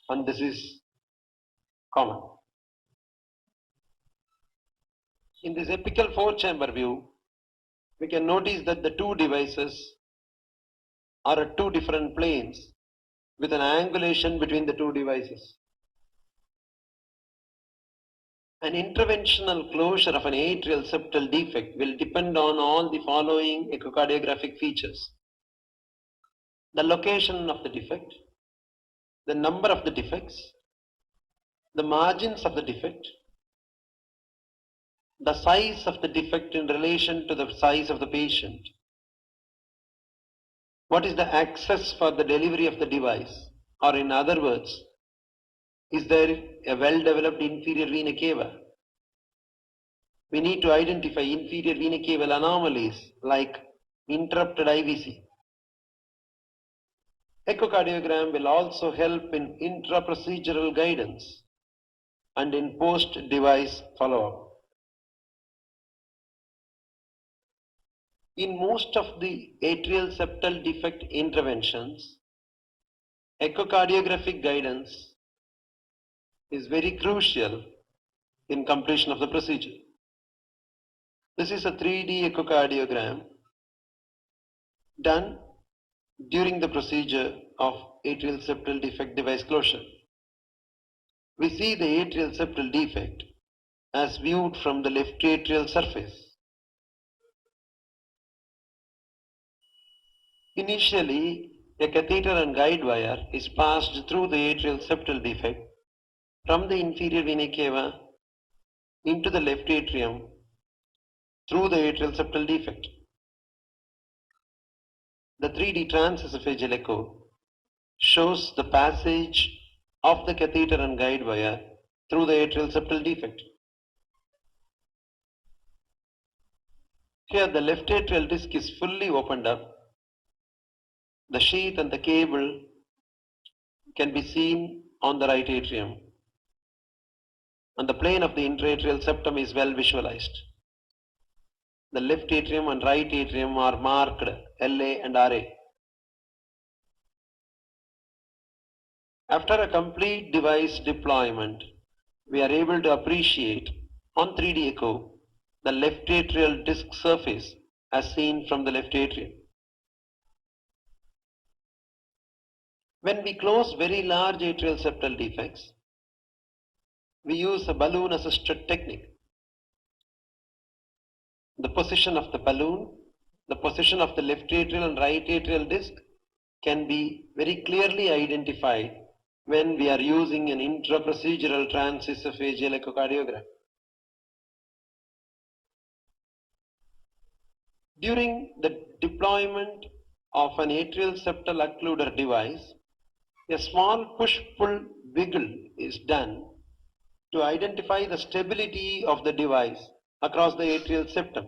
and this is common. In this apical 4-chamber view, we can notice that the 2 devices are at 2 different planes with an angulation between the 2 devices. An interventional closure of an atrial septal defect will depend on all the following echocardiographic features: the location of the defect, the number of the defects, the margins of the defect, the size of the defect in relation to the size of the patient, what is the access for the delivery of the device, or in other words, is there a well-developed inferior vena cava? We need to identify inferior vena caval anomalies like interrupted IVC. Echocardiogram will also help in intra-procedural guidance and in post-device follow-up. In most of the atrial septal defect interventions, Echocardiographic guidance is very crucial in completion of the procedure. This is a 3D echocardiogram done during the procedure of atrial septal defect device closure. We see the atrial septal defect as viewed from the left atrial surface. Initially, a catheter and guide wire is passed through the atrial septal defect from the inferior vena cava into the left atrium through the atrial septal defect. The 3D transesophageal echo shows the passage of the catheter and guide wire through the atrial septal defect. Here the left atrial disc is fully opened up. The sheath and the cable can be seen on the right atrium, and the plane of the intraatrial septum is well visualized. The left atrium and right atrium are marked LA and RA. After a complete device deployment, we are able to appreciate on 3D echo the left atrial disc surface as seen from the left atrium. When we close very large atrial septal defects, we use a balloon assisted technique. The position of the balloon, the position of the left atrial and right atrial disc can be very clearly identified when we are using an intraprocedural transesophageal echocardiogram. During the deployment of an atrial septal occluder device, a small push-pull wiggle is done to identify the stability of the device across the atrial septum.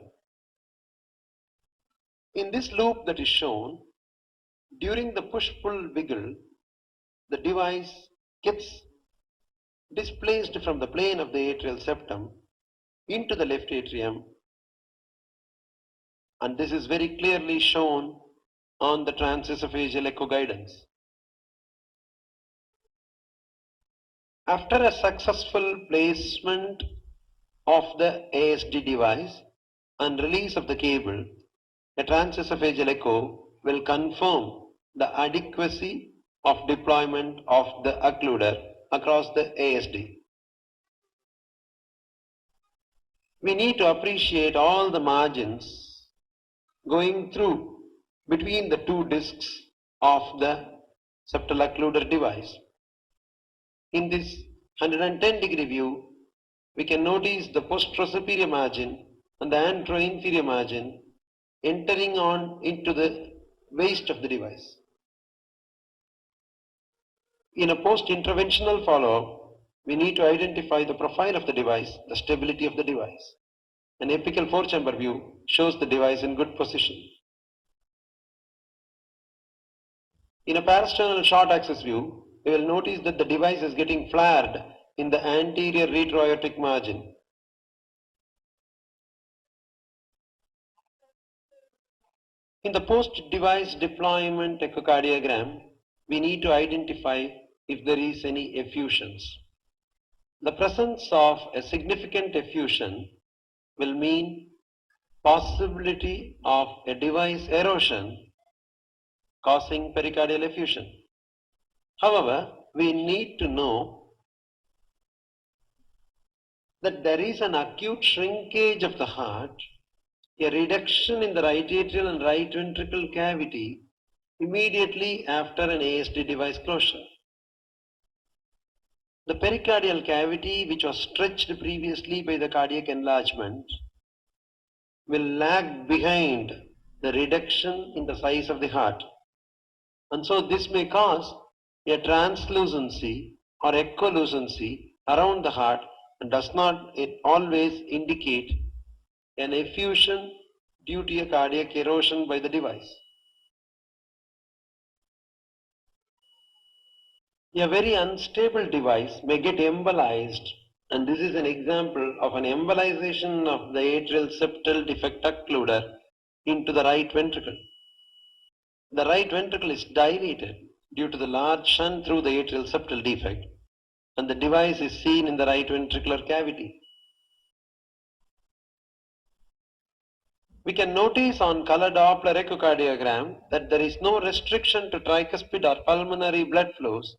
In this loop that is shown, during the push-pull wiggle, the device gets displaced from the plane of the atrial septum into the left atrium, and this is very clearly shown on the transesophageal echo guidance. After a successful placement of the ASD device and release of the cable, a transesophageal echo will confirm the adequacy of deployment of the occluder across the ASD. We need to appreciate all the margins going through between the two discs of the septal occluder device. In this 110-degree view, we can notice the posterior margin and the anteroinferior margin entering on into the waist of the device. In a post-interventional follow-up, we need to identify the profile of the device, the stability of the device. An apical 4-chamber view shows the device in good position. In a parasternal short axis view, we will notice that the device is getting flared in the anterior retroaortic margin. In the post-device deployment echocardiogram, we need to identify if there is any effusions. The presence of a significant effusion will mean possibility of a device erosion causing pericardial effusion. However, we need to know that there is an acute shrinkage of the heart, a reduction in the right atrial and right ventricle cavity immediately after an ASD device closure. The pericardial cavity, which was stretched previously by the cardiac enlargement, will lag behind the reduction in the size of the heart. And so this may cause a translucency or echolucency around the heart and does not always indicate an effusion due to a cardiac erosion by the device. A very unstable device may get embolized, and this is an example of an embolization of the atrial septal defect occluder into the right ventricle. The right ventricle is dilated due to the large shunt through the atrial septal defect, and the device is seen in the right ventricular cavity. We can notice on color Doppler echocardiogram that there is no restriction to tricuspid or pulmonary blood flows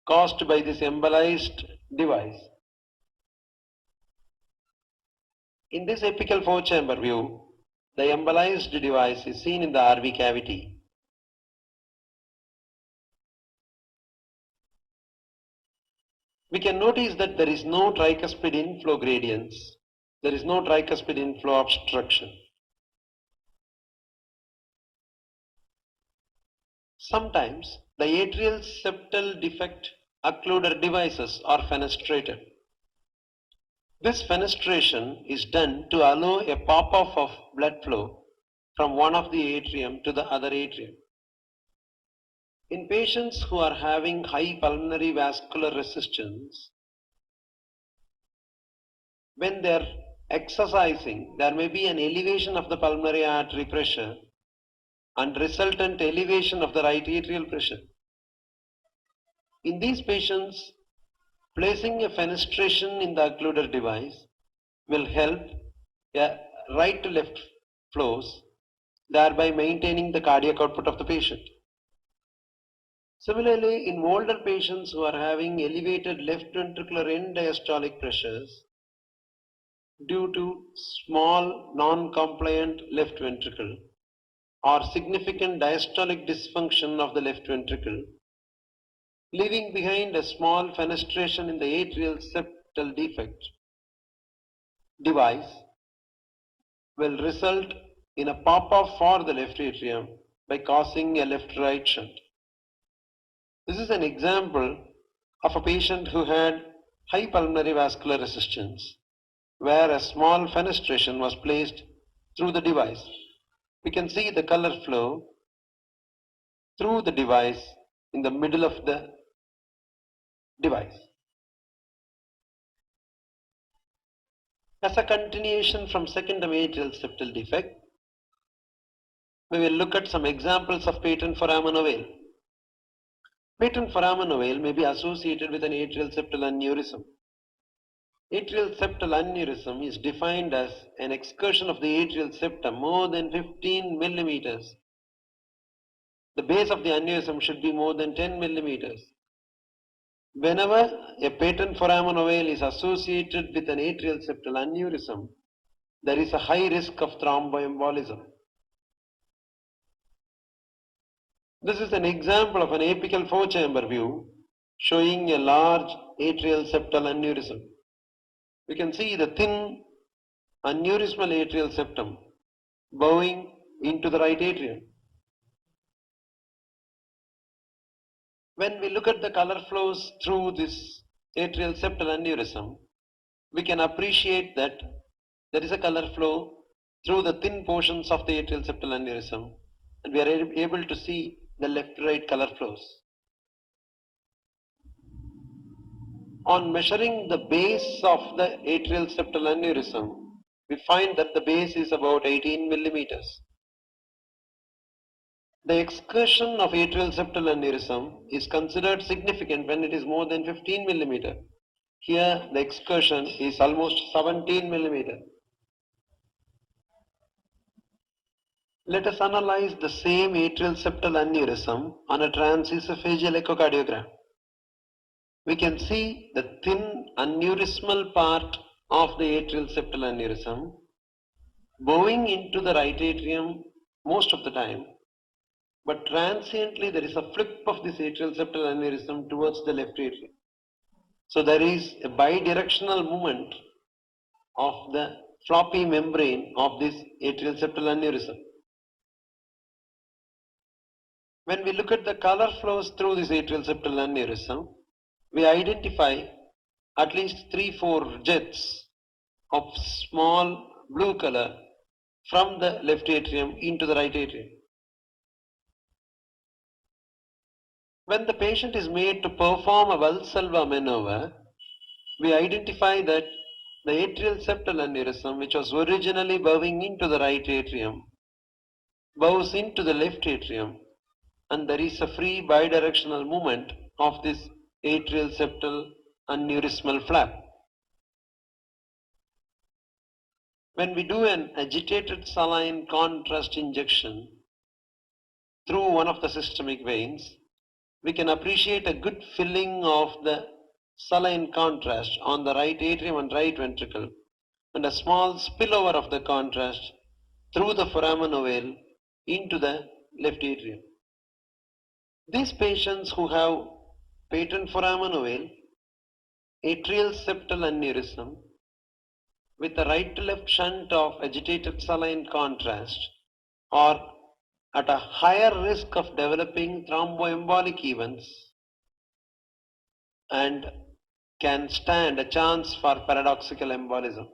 caused by this embolized device. In this apical four-chamber view, the embolized device is seen in the RV cavity. We can notice that there is no tricuspid inflow gradients. There is no tricuspid inflow obstruction. Sometimes the atrial septal defect occluder devices are fenestrated. This fenestration is done to allow a pop-off of blood flow from one of the atrium to the other atrium. In patients who are having high pulmonary vascular resistance, when they are exercising, there may be an elevation of the pulmonary artery pressure and resultant elevation of the right atrial pressure. In these patients, placing a fenestration in the occluder device will help right to left flows, thereby maintaining the cardiac output of the patient. Similarly, in older patients who are having elevated left ventricular end diastolic pressures due to small non-compliant left ventricle or significant diastolic dysfunction of the left ventricle, leaving behind a small fenestration in the atrial septal defect device will result in a pop-off for the left atrium by causing a left-right shunt. This is an example of a patient who had high pulmonary vascular resistance, where a small fenestration was placed through the device. We can see the color flow through the device in the middle of the device. As a continuation from secondum atrial septal defect, we will look at some examples of patent foramen ovale. Patent foramen ovale may be associated with an atrial septal aneurysm. Atrial septal aneurysm is defined as an excursion of the atrial septum more than 15 millimeters. The base of the aneurysm should be more than 10 millimeters. Whenever a patent foramen ovale is associated with an atrial septal aneurysm, there is a high risk of thromboembolism. This is an example of an apical four-chamber view showing a large atrial septal aneurysm. We can see the thin aneurysmal atrial septum bowing into the right atrium. When we look at the color flows through this atrial septal aneurysm, we can appreciate that there is a color flow through the thin portions of the atrial septal aneurysm, and we are able to see the left-right color flows. On measuring the base of the atrial septal aneurysm, we find that the base is about 18 millimeters. The excursion of atrial septal aneurysm is considered significant when it is more than 15 millimeter. Here the excursion is almost 17 millimeter. Let us analyze the same atrial septal aneurysm on a transesophageal echocardiogram. We can see the thin aneurysmal part of the atrial septal aneurysm bowing into the right atrium most of the time, but transiently there is a flip of this atrial septal aneurysm towards the left atrium. So there is a bidirectional movement of the floppy membrane of this atrial septal aneurysm. When we look at the color flows through this atrial septal aneurysm, we identify at least 3-4 jets of small blue color from the left atrium into the right atrium. When the patient is made to perform a Valsalva maneuver, we identify that the atrial septal aneurysm, which was originally bowing into the right atrium, bows into the left atrium and there is a free bidirectional movement of this atrial septal aneurysmal flap. When we do an agitated saline contrast injection through one of the systemic veins, we can appreciate a good filling of the saline contrast on the right atrium and right ventricle, and a small spillover of the contrast through the foramen ovale into the left atrium. These patients who have patent foramen ovale, atrial septal aneurysm, with a right to left shunt of agitated saline contrast are at a higher risk of developing thromboembolic events and can stand a chance for paradoxical embolism.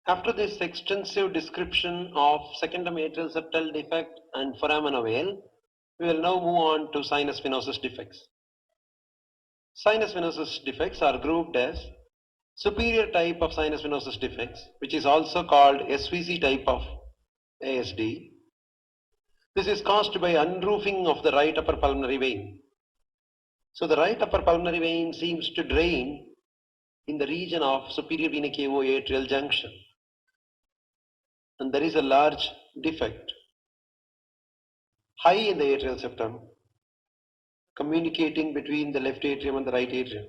After this extensive description of secondum atrial septal defect and foramen ovale, we will now move on to sinus venosus defects. Sinus venosus defects are grouped as superior type of sinus venosus defects, which is also called SVC type of ASD. This is caused by unroofing of the right upper pulmonary vein. So the right upper pulmonary vein seems to drain in the region of superior vena cava atrial junction, and there is a large defect high in the atrial septum communicating between the left atrium and the right atrium.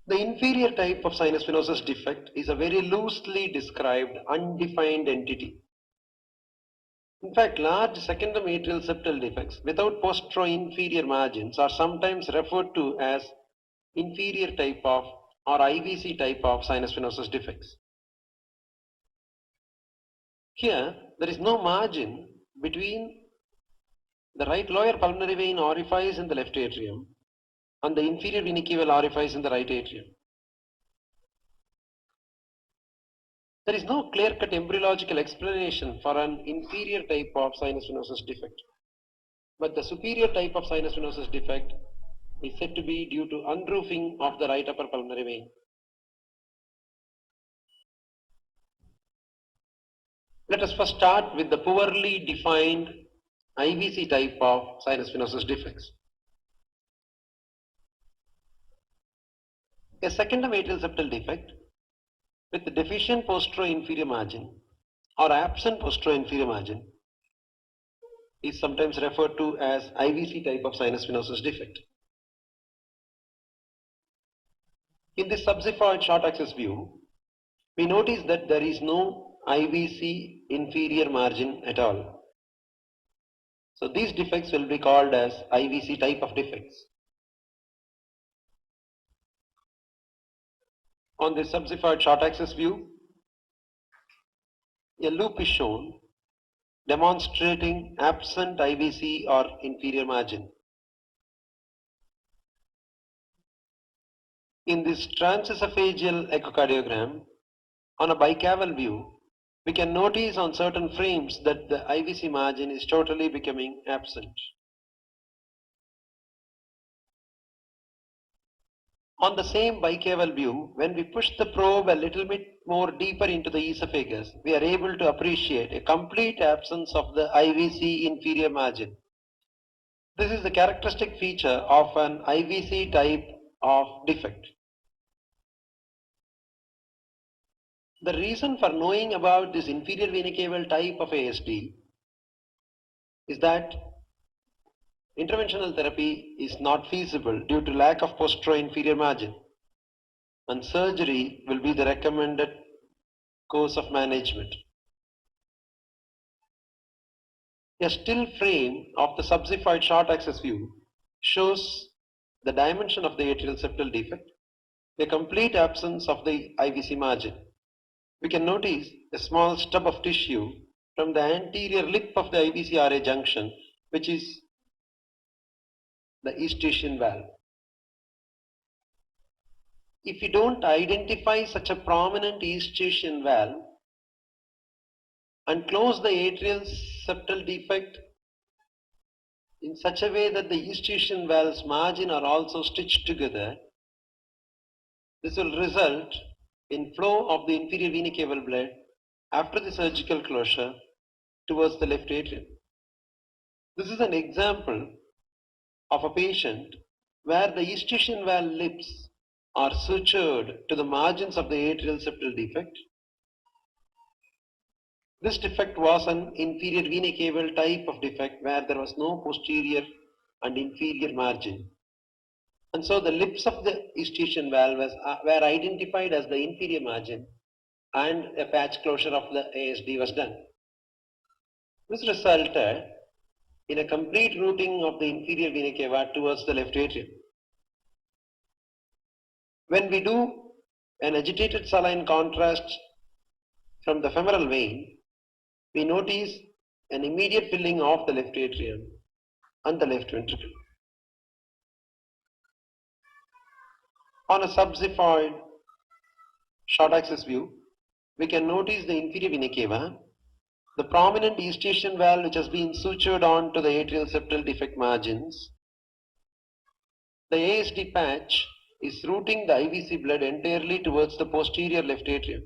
The inferior type of sinus venosus defect is a very loosely described, undefined entity. In fact, large secondum atrial septal defects without postero-inferior margins are sometimes referred to as inferior type of or IVC type of sinus venosus defects. Here, there is no margin between the right lower pulmonary vein orifice in the left atrium and the inferior vena cava orifice in the right atrium. There is no clear-cut embryological explanation for an inferior type of sinus venosus defect, but the superior type of sinus venosus defect is said to be due to unroofing of the right upper pulmonary vein. Let us first start with the poorly defined IVC type of sinus venosus defects. A secondum atrial septal defect with deficient postero-inferior margin or absent postero-inferior margin is sometimes referred to as IVC type of sinus venosus defect. In this subxiphoid short axis view, we notice that there is no IVC inferior margin at all. So these defects will be called as IVC type of defects. On this subxiphoid short axis view, a loop is shown demonstrating absent IVC or inferior margin. In this transesophageal echocardiogram, on a bicaval view, we can notice on certain frames that the IVC margin is totally becoming absent. On the same bicaval view, when we push the probe a little bit more deeper into the esophagus, we are able to appreciate a complete absence of the IVC inferior margin. This is the characteristic feature of an IVC type of defect. The reason for knowing about this inferior vena cava type of ASD is that interventional therapy is not feasible due to lack of postero-inferior margin, and surgery will be the recommended course of management. A still frame of the subxiphoid short axis view shows the dimension of the atrial septal defect, a complete absence of the IVC margin. We can notice a small stub of tissue from the anterior lip of the IVC-RA junction, which is the Eustachian valve. If you don't identify such a prominent Eustachian valve and close the atrial septal defect in such a way that the Eustachian valve's margin are also stitched together, this will result in flow of the inferior vena cava blood after the surgical closure towards the left atrium. This is an example of a patient where the eustachian valve lips are sutured to the margins of the atrial septal defect. This defect was an inferior vena cava type of defect where there was no posterior and inferior margin. And so the lips of the eustachian valve were identified as the inferior margin and a patch closure of the ASD was done. This resulted in a complete routing of the inferior vena cava towards the left atrium. When we do an agitated saline contrast from the femoral vein, we notice an immediate filling of the left atrium and the left ventricle. On a subxiphoid short axis view, we can notice the inferior vena cava, the prominent eustachian valve which has been sutured on to the atrial septal defect margins. The ASD patch is routing the IVC blood entirely towards the posterior left atrium.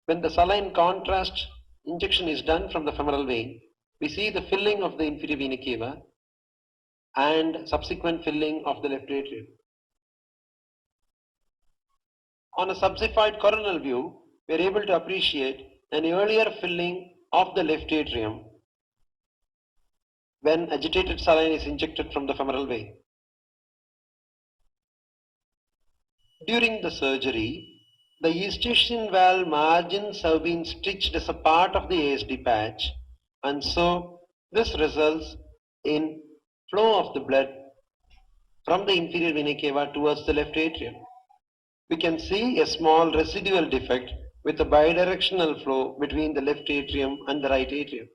When the saline contrast injection is done from the femoral vein, we see the filling of the inferior vena cava and subsequent filling of the left atrium. On a subxiphoid coronal view, we are able to appreciate an earlier filling of the left atrium when agitated saline is injected from the femoral vein. During the surgery, the eustachian valve margins have been stitched as a part of the ASD patch, and so this results in flow of the blood from the inferior vena cava towards the left atrium. We can see a small residual defect with a bidirectional flow between the left atrium and the right atrium.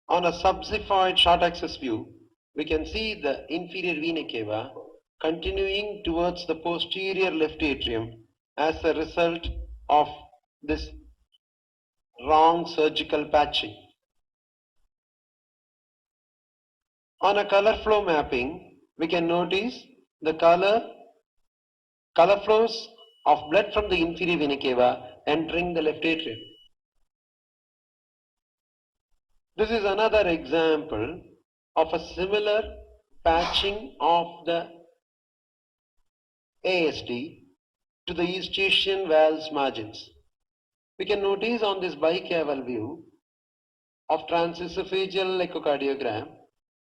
On a subxiphoid short axis view, we can see the inferior vena cava continuing towards the posterior left atrium as a result of this wrong surgical patching. On a color flow mapping, we can notice the color flows of blood from the inferior vena cava entering the left atrium. This is another example of a similar patching of the ASD to the eustachian valve's margins. We can notice on this bicaval view of transesophageal echocardiogram,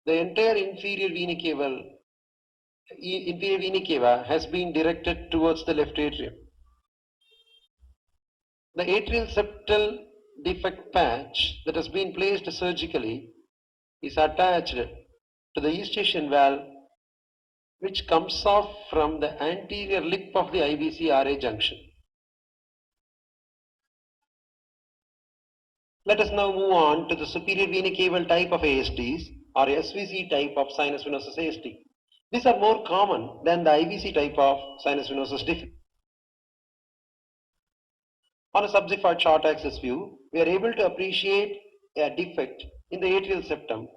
the entire inferior vena cava has been directed towards the left atrium. The atrial septal defect patch that has been placed surgically is attached to the eustachian valve which comes off from the anterior lip of the IVC-RA junction. Let us now move on to the superior vena caval type of ASDs or SVC type of sinus venosus ASD. These are more common than the IVC type of sinus venosus defect. On a subxiphoid short axis view, we are able to appreciate a defect in the atrial septum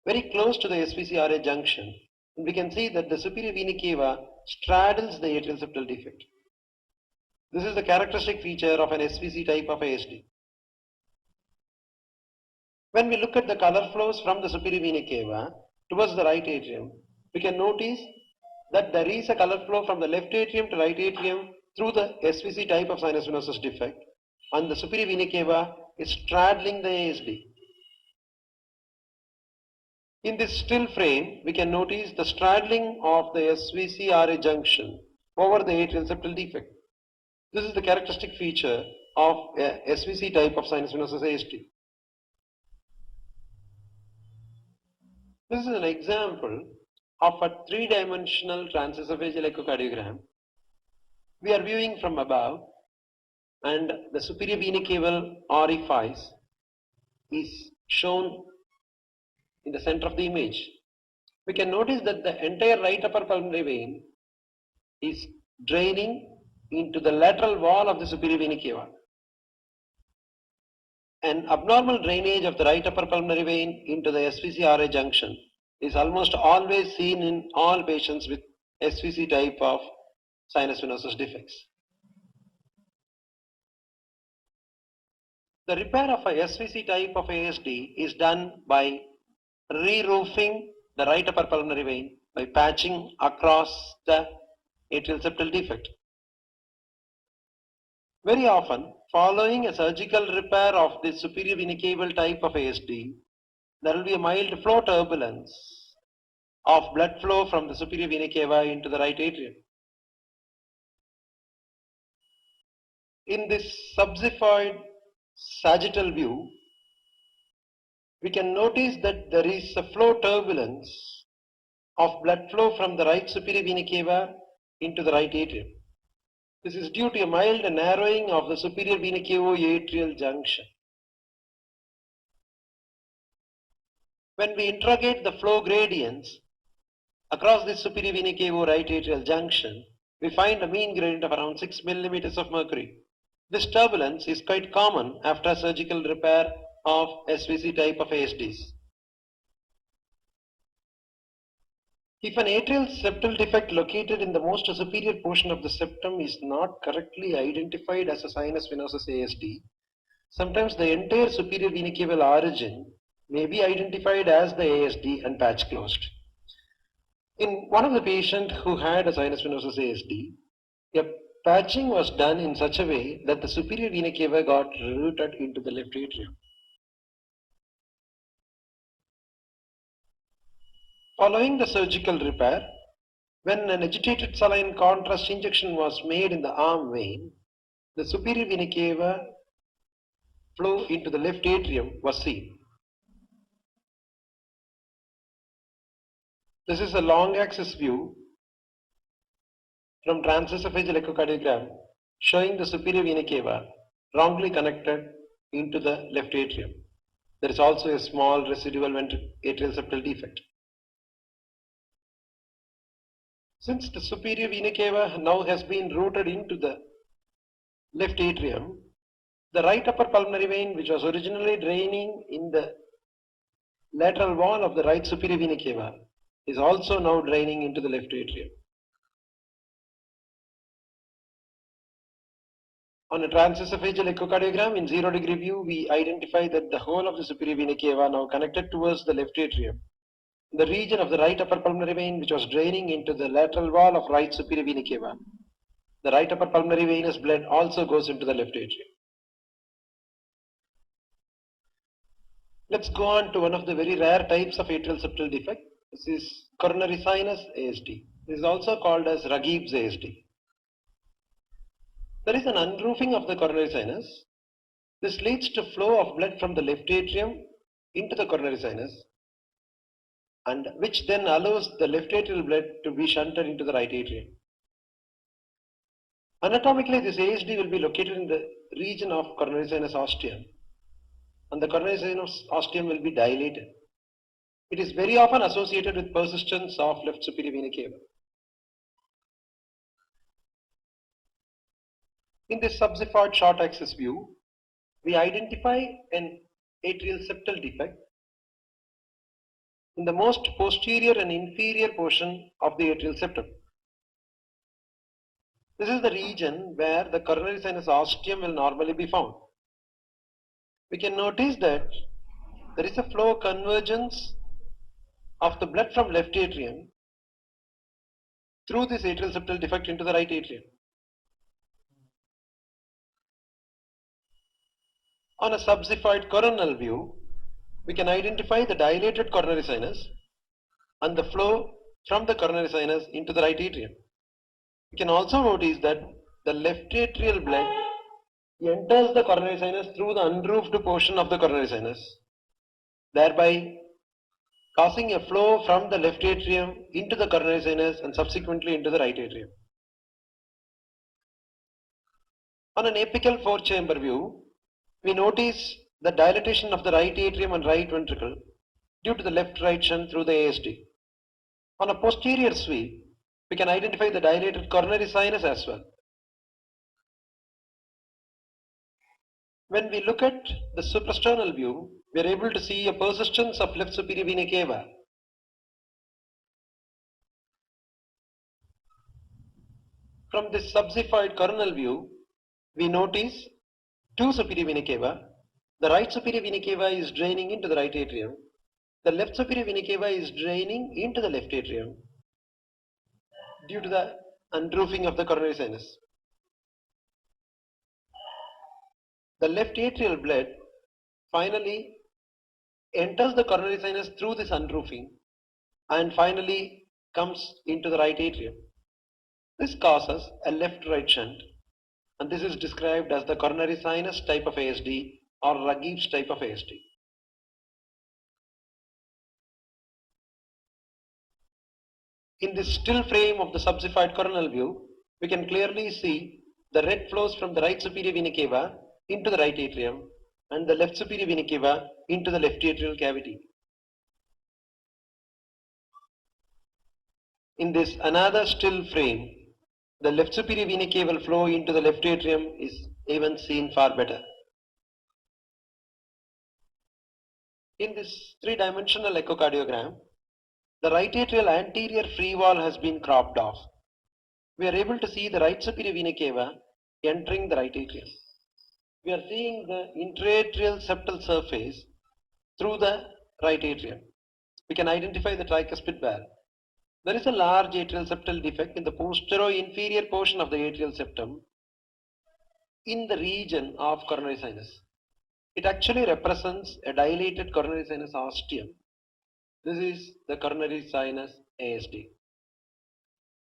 very close to the SVC-RA junction. We can see that the superior vena cava straddles the atrial septal defect. This is the characteristic feature of an SVC type of ASD. When we look at the color flows from the superior vena cava towards the right atrium, we can notice that there is a color flow from the left atrium to right atrium through the SVC type of sinus venosus defect, and the superior vena cava is straddling the ASD. In this still frame, we can notice the straddling of the SVC-RA junction over the atrial septal defect. This is the characteristic feature of a SVC type of sinus venosus ASD. This is an example of a three-dimensional transesophageal echocardiogram. We are viewing from above, and the superior vena caval orifice is shown in the center of the image. We can notice that the entire right upper pulmonary vein is draining into the lateral wall of the superior vena cava. An abnormal drainage of the right upper pulmonary vein into the SVC-RA junction is almost always seen in all patients with SVC type of sinus venosus defects. The repair of a SVC type of ASD is done by re-roofing the right upper pulmonary vein by patching across the atrial septal defect. Very often, following a surgical repair of the superior vena cava type of ASD, there will be a mild flow turbulence of blood flow from the superior vena cava into the right atrium. In this subxiphoid sagittal view, we can notice that there is a flow turbulence of blood flow from the right superior vena cava into the right atrium. This is due to a mild narrowing of the superior vena cava atrial junction. When we interrogate the flow gradients across this superior vena cava right atrial junction, we find a mean gradient of around 6 millimeters of mercury. This turbulence is quite common after surgical repair of SVC type of ASDs. If an atrial septal defect located in the most superior portion of the septum is not correctly identified as a sinus venosus ASD, sometimes the entire superior vena caval origin may be identified as the ASD and patch closed. In one of the patients who had a sinus venosus ASD, a patching was done in such a way that the superior vena cava got routed into the left atrium. Following the surgical repair, when an agitated saline contrast injection was made in the arm vein, the superior vena cava flow into the left atrium was seen. This is a long axis view from transesophageal echocardiogram showing the superior vena cava wrongly connected into the left atrium. There is also a small residual atrial septal defect. Since the superior vena cava now has been routed into the left atrium, the right upper pulmonary vein, which was originally draining in the lateral wall of the right superior vena cava, is also now draining into the left atrium. On a transesophageal echocardiogram in 0-degree view, we identify that the whole of the superior vena cava now connected towards the left atrium. The region of the right upper pulmonary vein, which was draining into the lateral wall of right superior vena cava, the right upper pulmonary venous blood also goes into the left atrium. Let's go on to one of the very rare types of atrial septal defect. This is coronary sinus ASD. This is also called as Raghib's ASD. There is an unroofing of the coronary sinus. This leads to flow of blood from the left atrium into the coronary sinus, and which then allows the left atrial blood to be shunted into the right atrium. Anatomically, this ASD will be located in the region of coronary sinus ostium, and the coronary sinus ostium will be dilated. It is very often associated with persistence of left superior vena cava. In this subxiphoid short axis view, we identify an atrial septal defect in the most posterior and inferior portion of the atrial septum. This is the region where the coronary sinus ostium will normally be found. We can notice that there is a flow convergence of the blood from left atrium through this atrial septal defect into the right atrium. On a subxiphoid coronal view, we can identify the dilated coronary sinus and the flow from the coronary sinus into the right atrium. We can also notice that the left atrial blood enters the coronary sinus through the unroofed portion of the coronary sinus, thereby causing a flow from the left atrium into the coronary sinus and subsequently into the right atrium. On an apical four-chamber view, we notice the dilatation of the right atrium and right ventricle due to the left right shunt through the ASD. On a posterior sweep, we can identify the dilated coronary sinus as well. When we look at the suprasternal view, we are able to see a persistence of left superior vena cava. From this subxiphoid coronal view, we notice two superior vena cava The right superior vena cava is draining into the right atrium. The left superior vena cava is draining into the left atrium due to the unroofing of the coronary sinus. The left atrial blood finally enters the coronary sinus through this unroofing and finally comes into the right atrium. This causes a left-right shunt, and this is described as the coronary sinus type of ASD or Raghib's type of ASD. In this still frame of the subsiphoid coronal view, we can clearly see the red flows from the right superior vena cava into the right atrium and the left superior vena cava into the left atrial cavity. In this another still frame, the left superior vena cava flow into the left atrium is even seen far better. In this three-dimensional echocardiogram, the right atrial anterior free wall has been cropped off. We are able to see the right superior vena cava entering the right atrium. We are seeing the intraatrial septal surface through the right atrium. We can identify the tricuspid valve. There is a large atrial septal defect in the posterior-inferior portion of the atrial septum in the region of coronary sinus. It actually represents a dilated coronary sinus ostium. This is the coronary sinus ASD.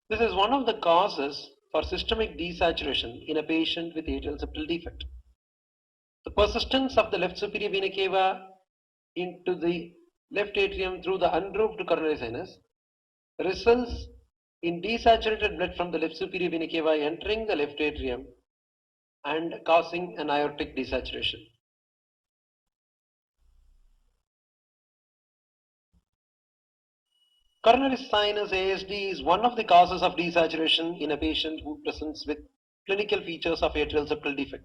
This is one of the causes for systemic desaturation in a patient with atrial septal defect. The persistence of the left superior vena cava into the left atrium through the unroofed coronary sinus results in desaturated blood from the left superior vena cava entering the left atrium and causing an aortic desaturation. Coronary sinus ASD is one of the causes of desaturation in a patient who presents with clinical features of atrial septal defect.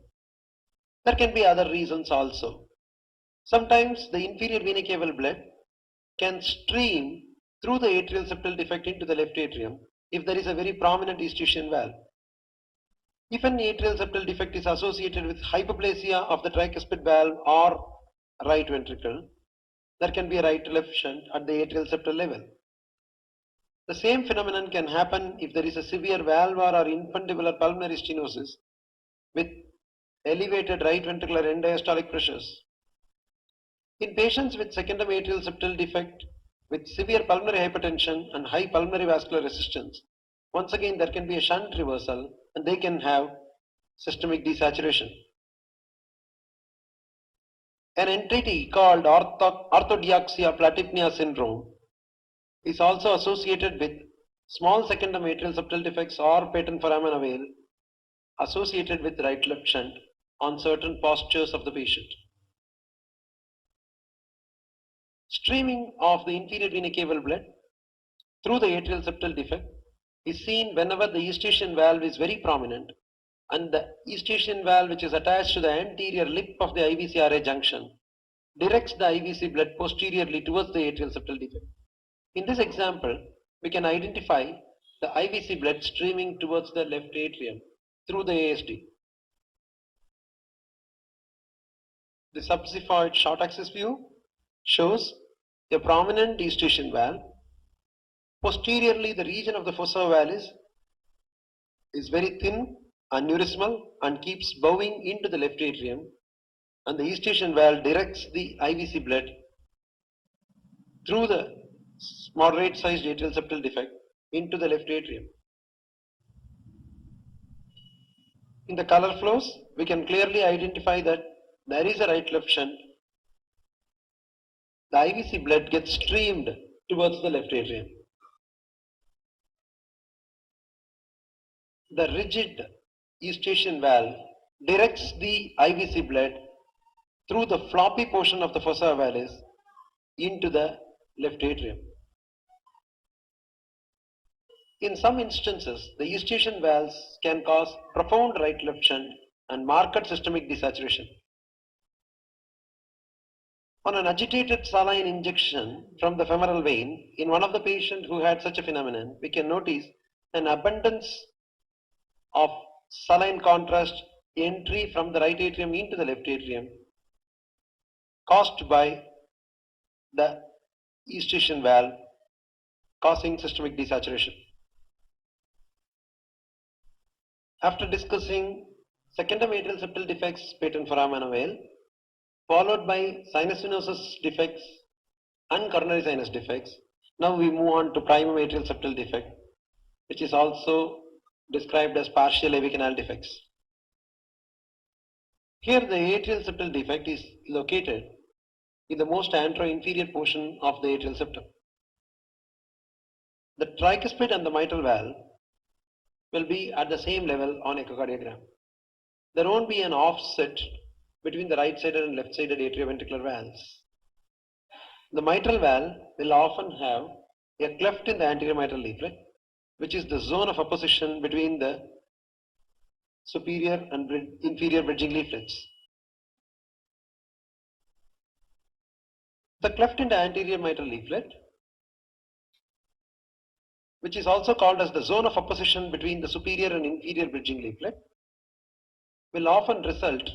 There can be other reasons also. Sometimes the inferior vena cava blood can stream through the atrial septal defect into the left atrium if there is a very prominent Eustachian valve. If an atrial septal defect is associated with hypoplasia of the tricuspid valve or right ventricle, there can be a right-left shunt at the atrial septal level. The same phenomenon can happen if there is a severe valvular or infundibular pulmonary stenosis with elevated right ventricular end diastolic pressures. In patients with secondary atrial septal defect with severe pulmonary hypertension and high pulmonary vascular resistance, once again there can be a shunt reversal and they can have systemic desaturation. An entity called orthodeoxia platypnea syndrome is also associated with small secondum atrial septal defects or patent foramina veil associated with right-left shunt on certain postures of the patient. Streaming of the inferior vena cava blood through the atrial septal defect is seen whenever the Eustachian valve is very prominent and the Eustachian valve, which is attached to the anterior lip of the IVC-RA junction, directs the IVC blood posteriorly towards the atrial septal defect. In this example, we can identify the IVC blood streaming towards the left atrium through the ASD. The subsiphoid short axis view shows a prominent Eustachian valve. Posteriorly, the region of the fossa ovalis is very thin, aneurysmal, and keeps bowing into the left atrium, and the Eustachian valve directs the IVC blood through the moderate sized atrial septal defect into the left atrium. In the color flows, we can clearly identify that there is a right-left shunt. The IVC blood gets streamed towards the left atrium. The rigid Eustachian valve directs the IVC blood through the floppy portion of the fossa ovalis into the left atrium. In some instances, the Eustachian valves can cause profound right-left shunt and marked systemic desaturation. On an agitated saline injection from the femoral vein in one of the patients who had such a phenomenon, we can notice an abundance of saline contrast entry from the right atrium into the left atrium caused by the eustachian valve causing systemic desaturation. After discussing secondum atrial septal defects patent foramen avail, followed by sinus venosus defects and coronary sinus defects, now we move on to primum atrial septal defect, which is also described as partial AV canal defects. Here the atrial septal defect is located in the most antero-inferior portion of the atrial septum. The tricuspid and the mitral valve will be at the same level on echocardiogram. There won't be an offset between the right-sided and left-sided atrioventricular valves. The mitral valve will often have a cleft in the anterior mitral leaflet, which is the zone of opposition between the superior and inferior bridging leaflets. The cleft in the anterior mitral leaflet, which is also called as the zone of opposition between the superior and inferior bridging leaflet, will often result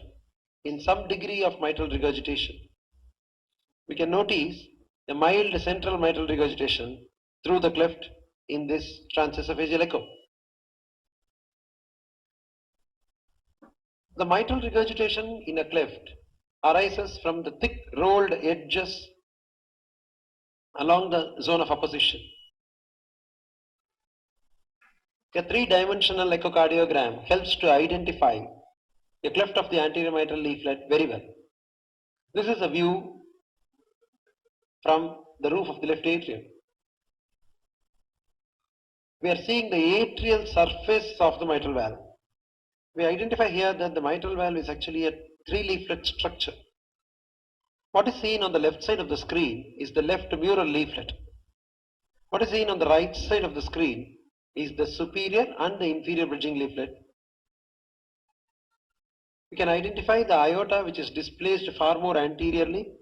in some degree of mitral regurgitation. We can notice a mild central mitral regurgitation through the cleft in this transesophageal echo. The mitral regurgitation in a cleft arises from the thick rolled edges along the zone of opposition. A three-dimensional echocardiogram helps to identify a cleft of the anterior mitral leaflet very well. This is a view from the roof of the left atrium. We are seeing the atrial surface of the mitral valve. We identify here that the mitral valve is actually a three-leaflet structure. What is seen on the left side of the screen is the left mural leaflet. What is seen on the right side of the screen is the superior and the inferior bridging leaflet. We can identify the aorta, which is displaced far more anteriorly.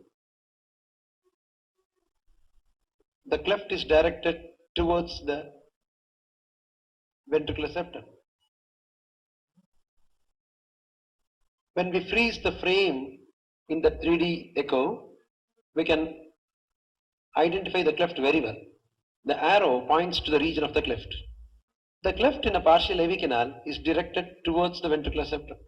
The cleft is directed towards the ventricular septal. When we freeze the frame in the 3D echo, we can identify the cleft very well. The arrow points to the region of the cleft. The cleft in a partial AV canal is directed towards the ventricular septum.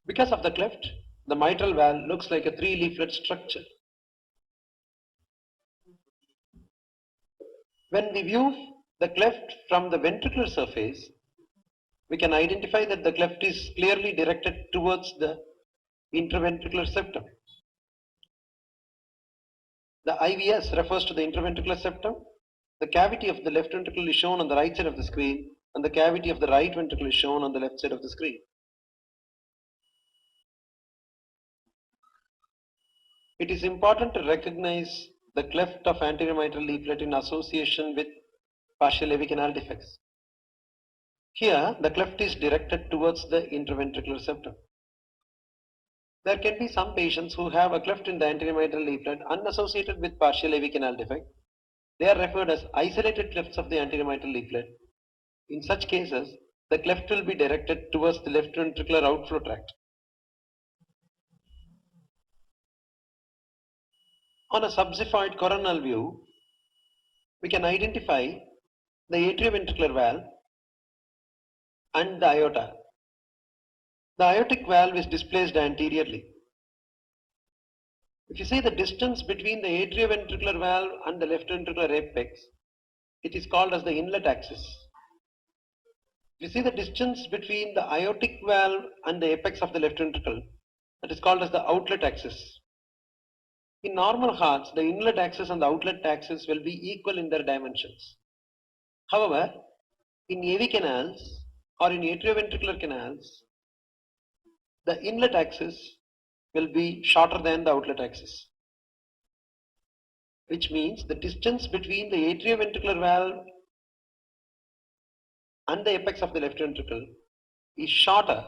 Because of the cleft, the mitral valve looks like a three-leaflet structure. When we view the cleft from the ventricular surface, we can identify that the cleft is clearly directed towards the interventricular septum. The IVS refers to the interventricular septum. The cavity of the left ventricle is shown on the right side of the screen, and the cavity of the right ventricle is shown on the left side of the screen. It is important to recognize the cleft of anterior mitral leaflet in association with partial AV canal defects. Here, the cleft is directed towards the interventricular septum. There can be some patients who have a cleft in the anterior mitral leaflet unassociated with partial AV canal defect. They are referred as isolated clefts of the anterior mitral leaflet. In such cases, the cleft will be directed towards the left ventricular outflow tract. On a subxiphoid coronal view, we can identify the atrioventricular valve and the aorta. The aortic valve is displaced anteriorly. If you see the distance between the atrioventricular valve and the left ventricular apex, it is called as the inlet axis. If you see the distance between the aortic valve and the apex of the left ventricle, that is called as the outlet axis. In normal hearts, the inlet axis and the outlet axis will be equal in their dimensions. However, in AV canals or in atrioventricular canals, the inlet axis will be shorter than the outlet axis, which means the distance between the atrioventricular valve and the apex of the left ventricle is shorter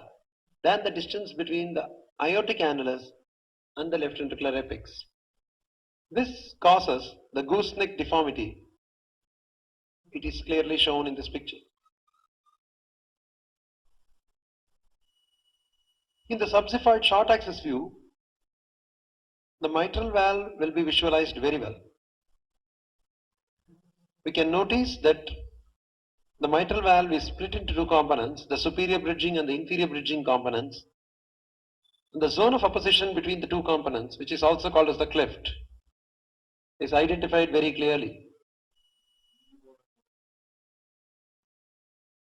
than the distance between the aortic annulus and the left ventricular apex. This causes the gooseneck deformity. It is clearly shown in this picture. In the subsiphoid short axis view, the mitral valve will be visualized very well. We can notice that the mitral valve is split into two components, the superior bridging and the inferior bridging components. The zone of opposition between the two components, which is also called as the cleft, is identified very clearly.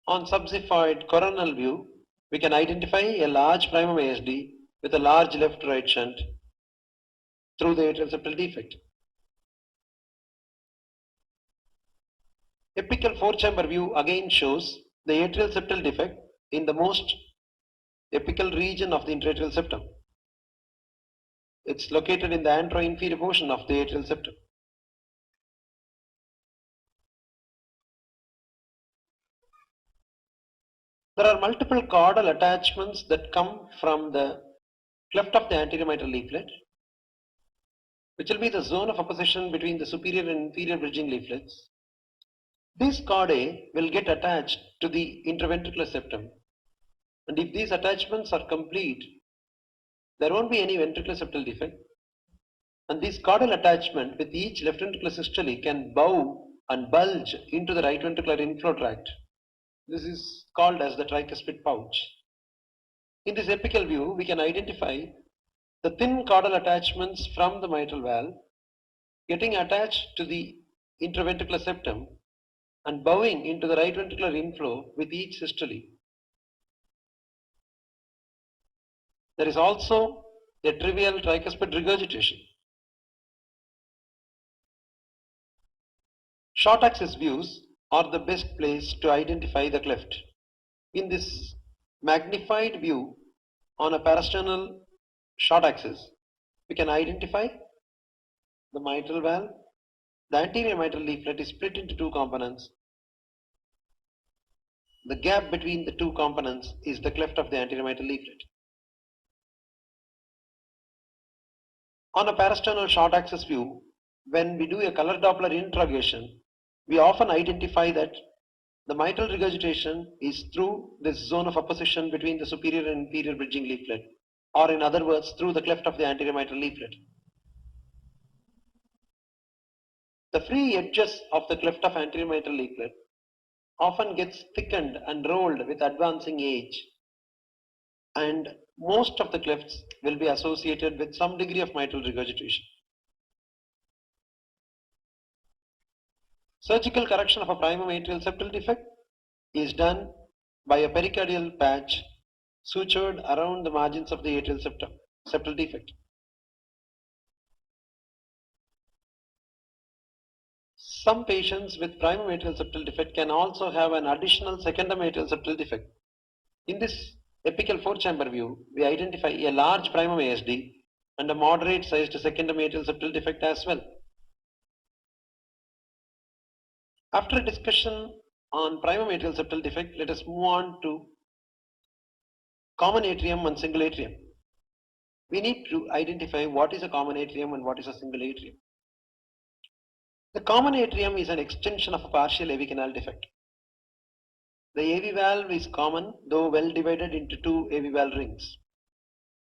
On subsiphoid coronal view, we can identify a large primum ASD with a large left-right shunt through the atrial septal defect. Apical four-chamber view again shows the atrial septal defect in the most apical region of the intra-atrial septum. It's located in the antero-inferior portion of the atrial septum. There are multiple caudal attachments that come from the cleft of the anterior mitral leaflet, which will be the zone of opposition between the superior and inferior bridging leaflets. These chordae will get attached to the interventricular septum, and if these attachments are complete, there won't be any ventricular septal defect, and this caudal attachment with each left ventricular systole can bow and bulge into the right ventricular inflow tract. This is called as the tricuspid pouch. In this apical view, we can identify the thin caudal attachments from the mitral valve getting attached to the interventricular septum and bowing into the right ventricular inflow with each systole. There is also a trivial tricuspid regurgitation. Short axis views are the best place to identify the cleft. In this magnified view on a parasternal short axis, we can identify the mitral valve. The anterior mitral leaflet is split into two components. The gap between the two components is the cleft of the anterior mitral leaflet. On a parasternal short axis view, when we do a color Doppler interrogation, we often identify that the mitral regurgitation is through this zone of opposition between the superior and inferior bridging leaflet, or in other words, through the cleft of the anterior mitral leaflet. The free edges of the cleft of anterior mitral leaflet often gets thickened and rolled with advancing age, and most of the clefts will be associated with some degree of mitral regurgitation. Surgical correction of a primum atrial septal defect is done by a pericardial patch sutured around the margins of the atrial septal defect. Some patients with primum atrial septal defect can also have an additional secondum atrial septal defect. In this apical four-chamber view, we identify a large primum ASD and a moderate sized secondum atrial septal defect as well. After a discussion on primum atrial septal defect, let us move on to common atrium and single atrium. We need to identify what is a common atrium and what is a single atrium. The common atrium is an extension of a partial AV canal defect. The AV valve is common, though well divided into two AV valve rings.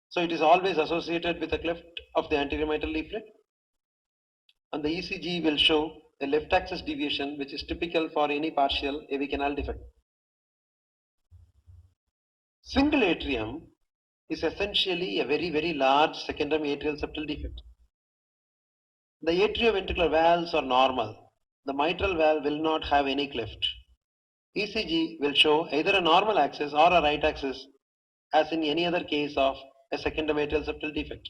So it is always associated with the cleft of the anterior mitral leaflet, and the ECG will show a left axis deviation which is typical for any partial AV canal defect. Single atrium is essentially a very large secondum atrial septal defect. The atrioventricular valves are normal. The mitral valve will not have any cleft. ECG will show either a normal axis or a right axis, as in any other case of a secondum atrial septal defect.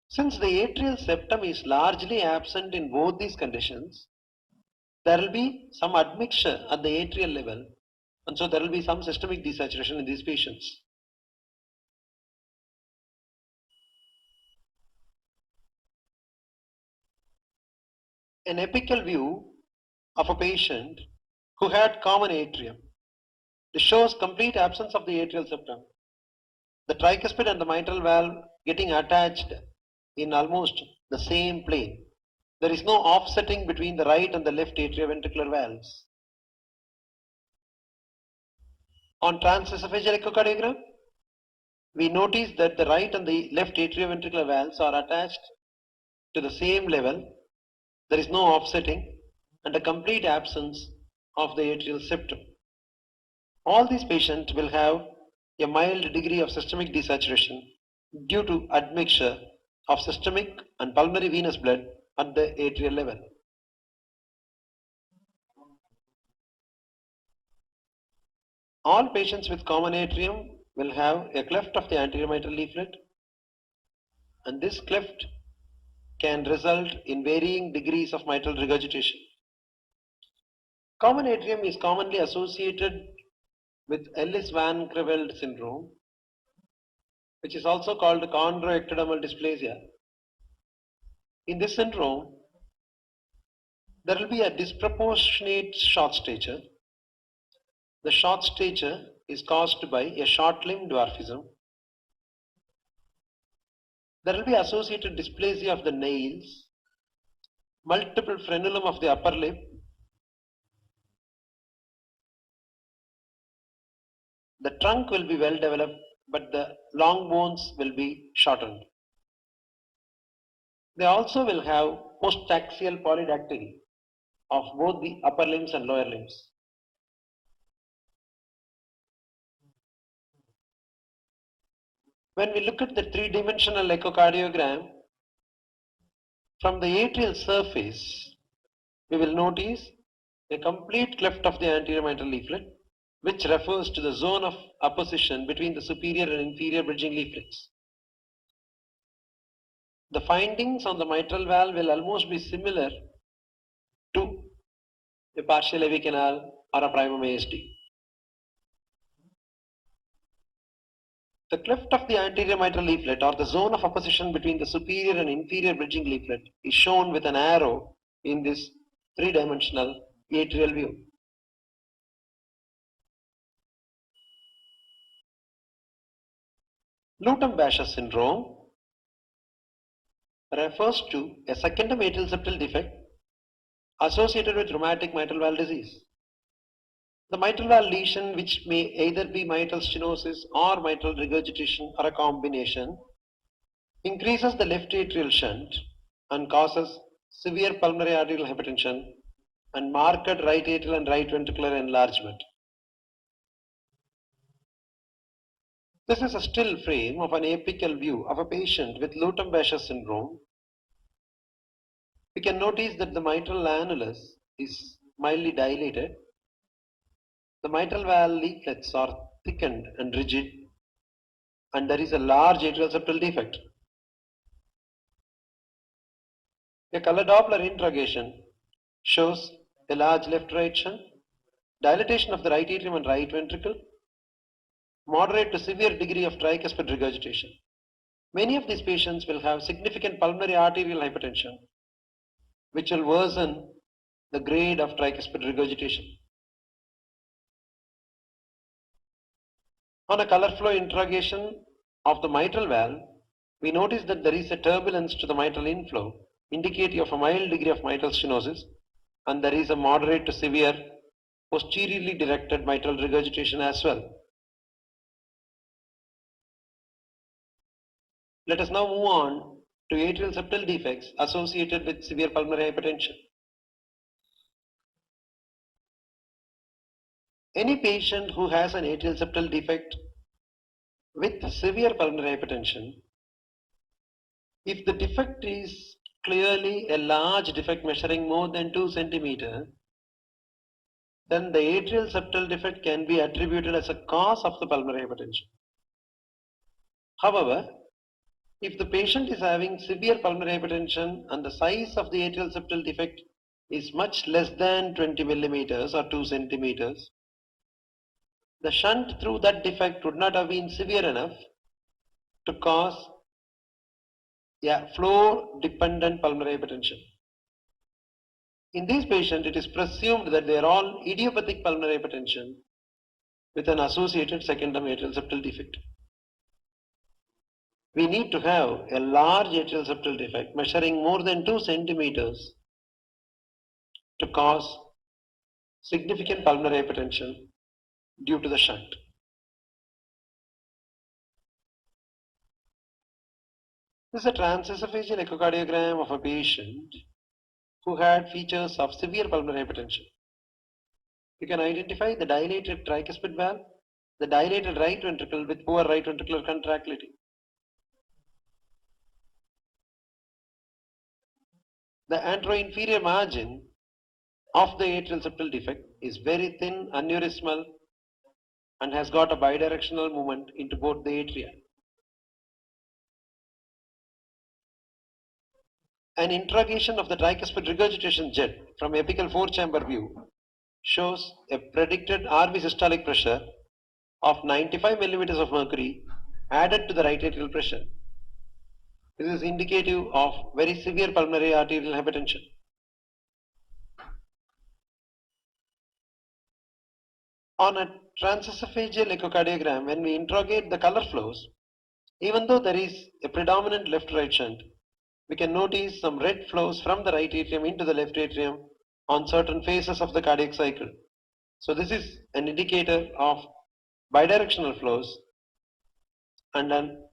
Since the atrial septum is largely absent in both these conditions, there will be some admixture at the atrial level, and so there will be some systemic desaturation in these patients. An apical view of a patient who had common atrium. This shows complete absence of the atrial septum. The tricuspid and the mitral valve getting attached in almost the same plane. There is no offsetting between the right and the left atrioventricular valves. On transesophageal echocardiogram, we notice that the right and the left atrioventricular valves are attached to the same level. There is no offsetting and a complete absence of the atrial septum. All these patients will have a mild degree of systemic desaturation due to admixture of systemic and pulmonary venous blood at the atrial level. All patients with common atrium will have a cleft of the anterior mitral leaflet, and this cleft can result in varying degrees of mitral regurgitation. Common atrium is commonly associated with Ellis-Van Creveld syndrome, which is also called chondroectodermal dysplasia. In this syndrome, there will be a disproportionate short stature. The short stature is caused by a short limb dwarfism. There will be associated dysplasia of the nails, multiple frenulum of the upper lip, the trunk will be well developed, but the long bones will be shortened. They also will have postaxial polydactyly of both the upper limbs and lower limbs. When we look at the three-dimensional echocardiogram, from the atrial surface, we will notice a complete cleft of the anterior mitral leaflet, which refers to the zone of apposition between the superior and inferior bridging leaflets. The findings on the mitral valve will almost be similar to a partial AV canal or a primum ASD. The cleft of the anterior mitral leaflet, or the zone of apposition between the superior and inferior bridging leaflet, is shown with an arrow in this three-dimensional atrial view. Lutem-Bascher syndrome refers to a secondum atrial septal defect associated with rheumatic mitral valve disease. The mitral valve lesion, which may either be mitral stenosis or mitral regurgitation or a combination, increases the left atrial shunt and causes severe pulmonary arterial hypertension and marked right atrial and right ventricular enlargement. This is a still frame of an apical view of a patient with Lutem-Bascher syndrome. We can notice that the mitral annulus is mildly dilated. The mitral valve leaflets are thickened and rigid, and there is a large atrial septal defect. A color Doppler interrogation shows a large left-right shunt, dilatation of the right atrium and right ventricle, moderate to severe degree of tricuspid regurgitation. Many of these patients will have significant pulmonary arterial hypertension, which will worsen the grade of tricuspid regurgitation. On a color flow interrogation of the mitral valve, we notice that there is a turbulence to the mitral inflow, indicative of a mild degree of mitral stenosis, and there is a moderate to severe posteriorly directed mitral regurgitation as well. Let us now move on to atrial septal defects associated with severe pulmonary hypertension. Any patient who has an atrial septal defect with severe pulmonary hypertension, if the defect is clearly a large defect measuring more than 2 centimeters, then the atrial septal defect can be attributed as a cause of the pulmonary hypertension. However, if the patient is having severe pulmonary hypertension and the size of the atrial septal defect is much less than 20 millimeters or 2 centimeters, the shunt through that defect would not have been severe enough to cause flow-dependent pulmonary hypertension. In these patients, it is presumed that they are all idiopathic pulmonary hypertension with an associated secondum atrial septal defect. We need to have a large atrial septal defect measuring more than 2 centimeters to cause significant pulmonary hypertension due to the shunt. This is a transesophageal echocardiogram of a patient who had features of severe pulmonary hypertension. You can identify the dilated tricuspid valve, the dilated right ventricle with poor right ventricular contractility. The anteroinferior margin of the atrial septal defect is very thin, aneurysmal, and has got a bidirectional movement into both the atria. An interrogation of the tricuspid regurgitation jet from apical 4-chamber view shows a predicted RV systolic pressure of 95 millimeters of mercury added to the right atrial pressure. This is indicative of very severe pulmonary arterial hypertension. On a transesophageal echocardiogram, when we interrogate the color flows, even though there is a predominant left-right shunt, we can notice some red flows from the right atrium into the left atrium on certain phases of the cardiac cycle. So this is an indicator of bidirectional flows and an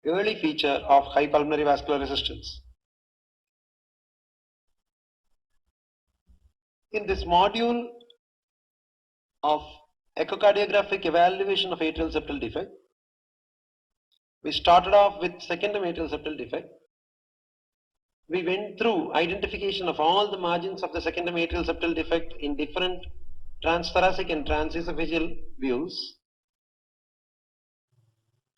early feature of high pulmonary vascular resistance. In this module of echocardiographic evaluation of atrial septal defect, we started off with secondum atrial septal defect. We went through identification of all the margins of the secondum atrial septal defect in different transthoracic and transesophageal views.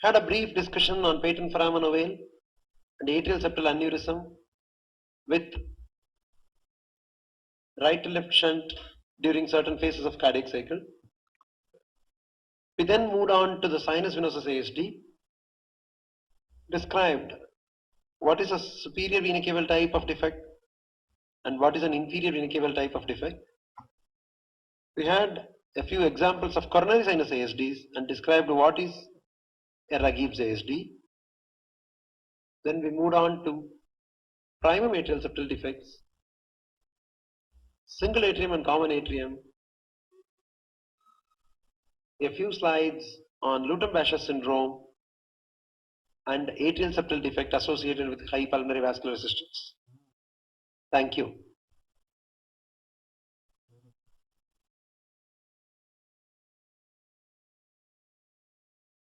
Had a brief discussion on patent foramen ovale and atrial septal aneurysm with right to left shunt during certain phases of cardiac cycle. We then moved on to the sinus venosus ASD, described what is a superior vena cava type of defect and what is an inferior vena cava type of defect. We had a few examples of coronary sinus ASDs and described what is a Raghib's ASD. Then we moved on to primum atrial septal defects, single atrium and common atrium, a few slides on Luton-Basher syndrome and atrial septal defect associated with high pulmonary vascular resistance. Thank you.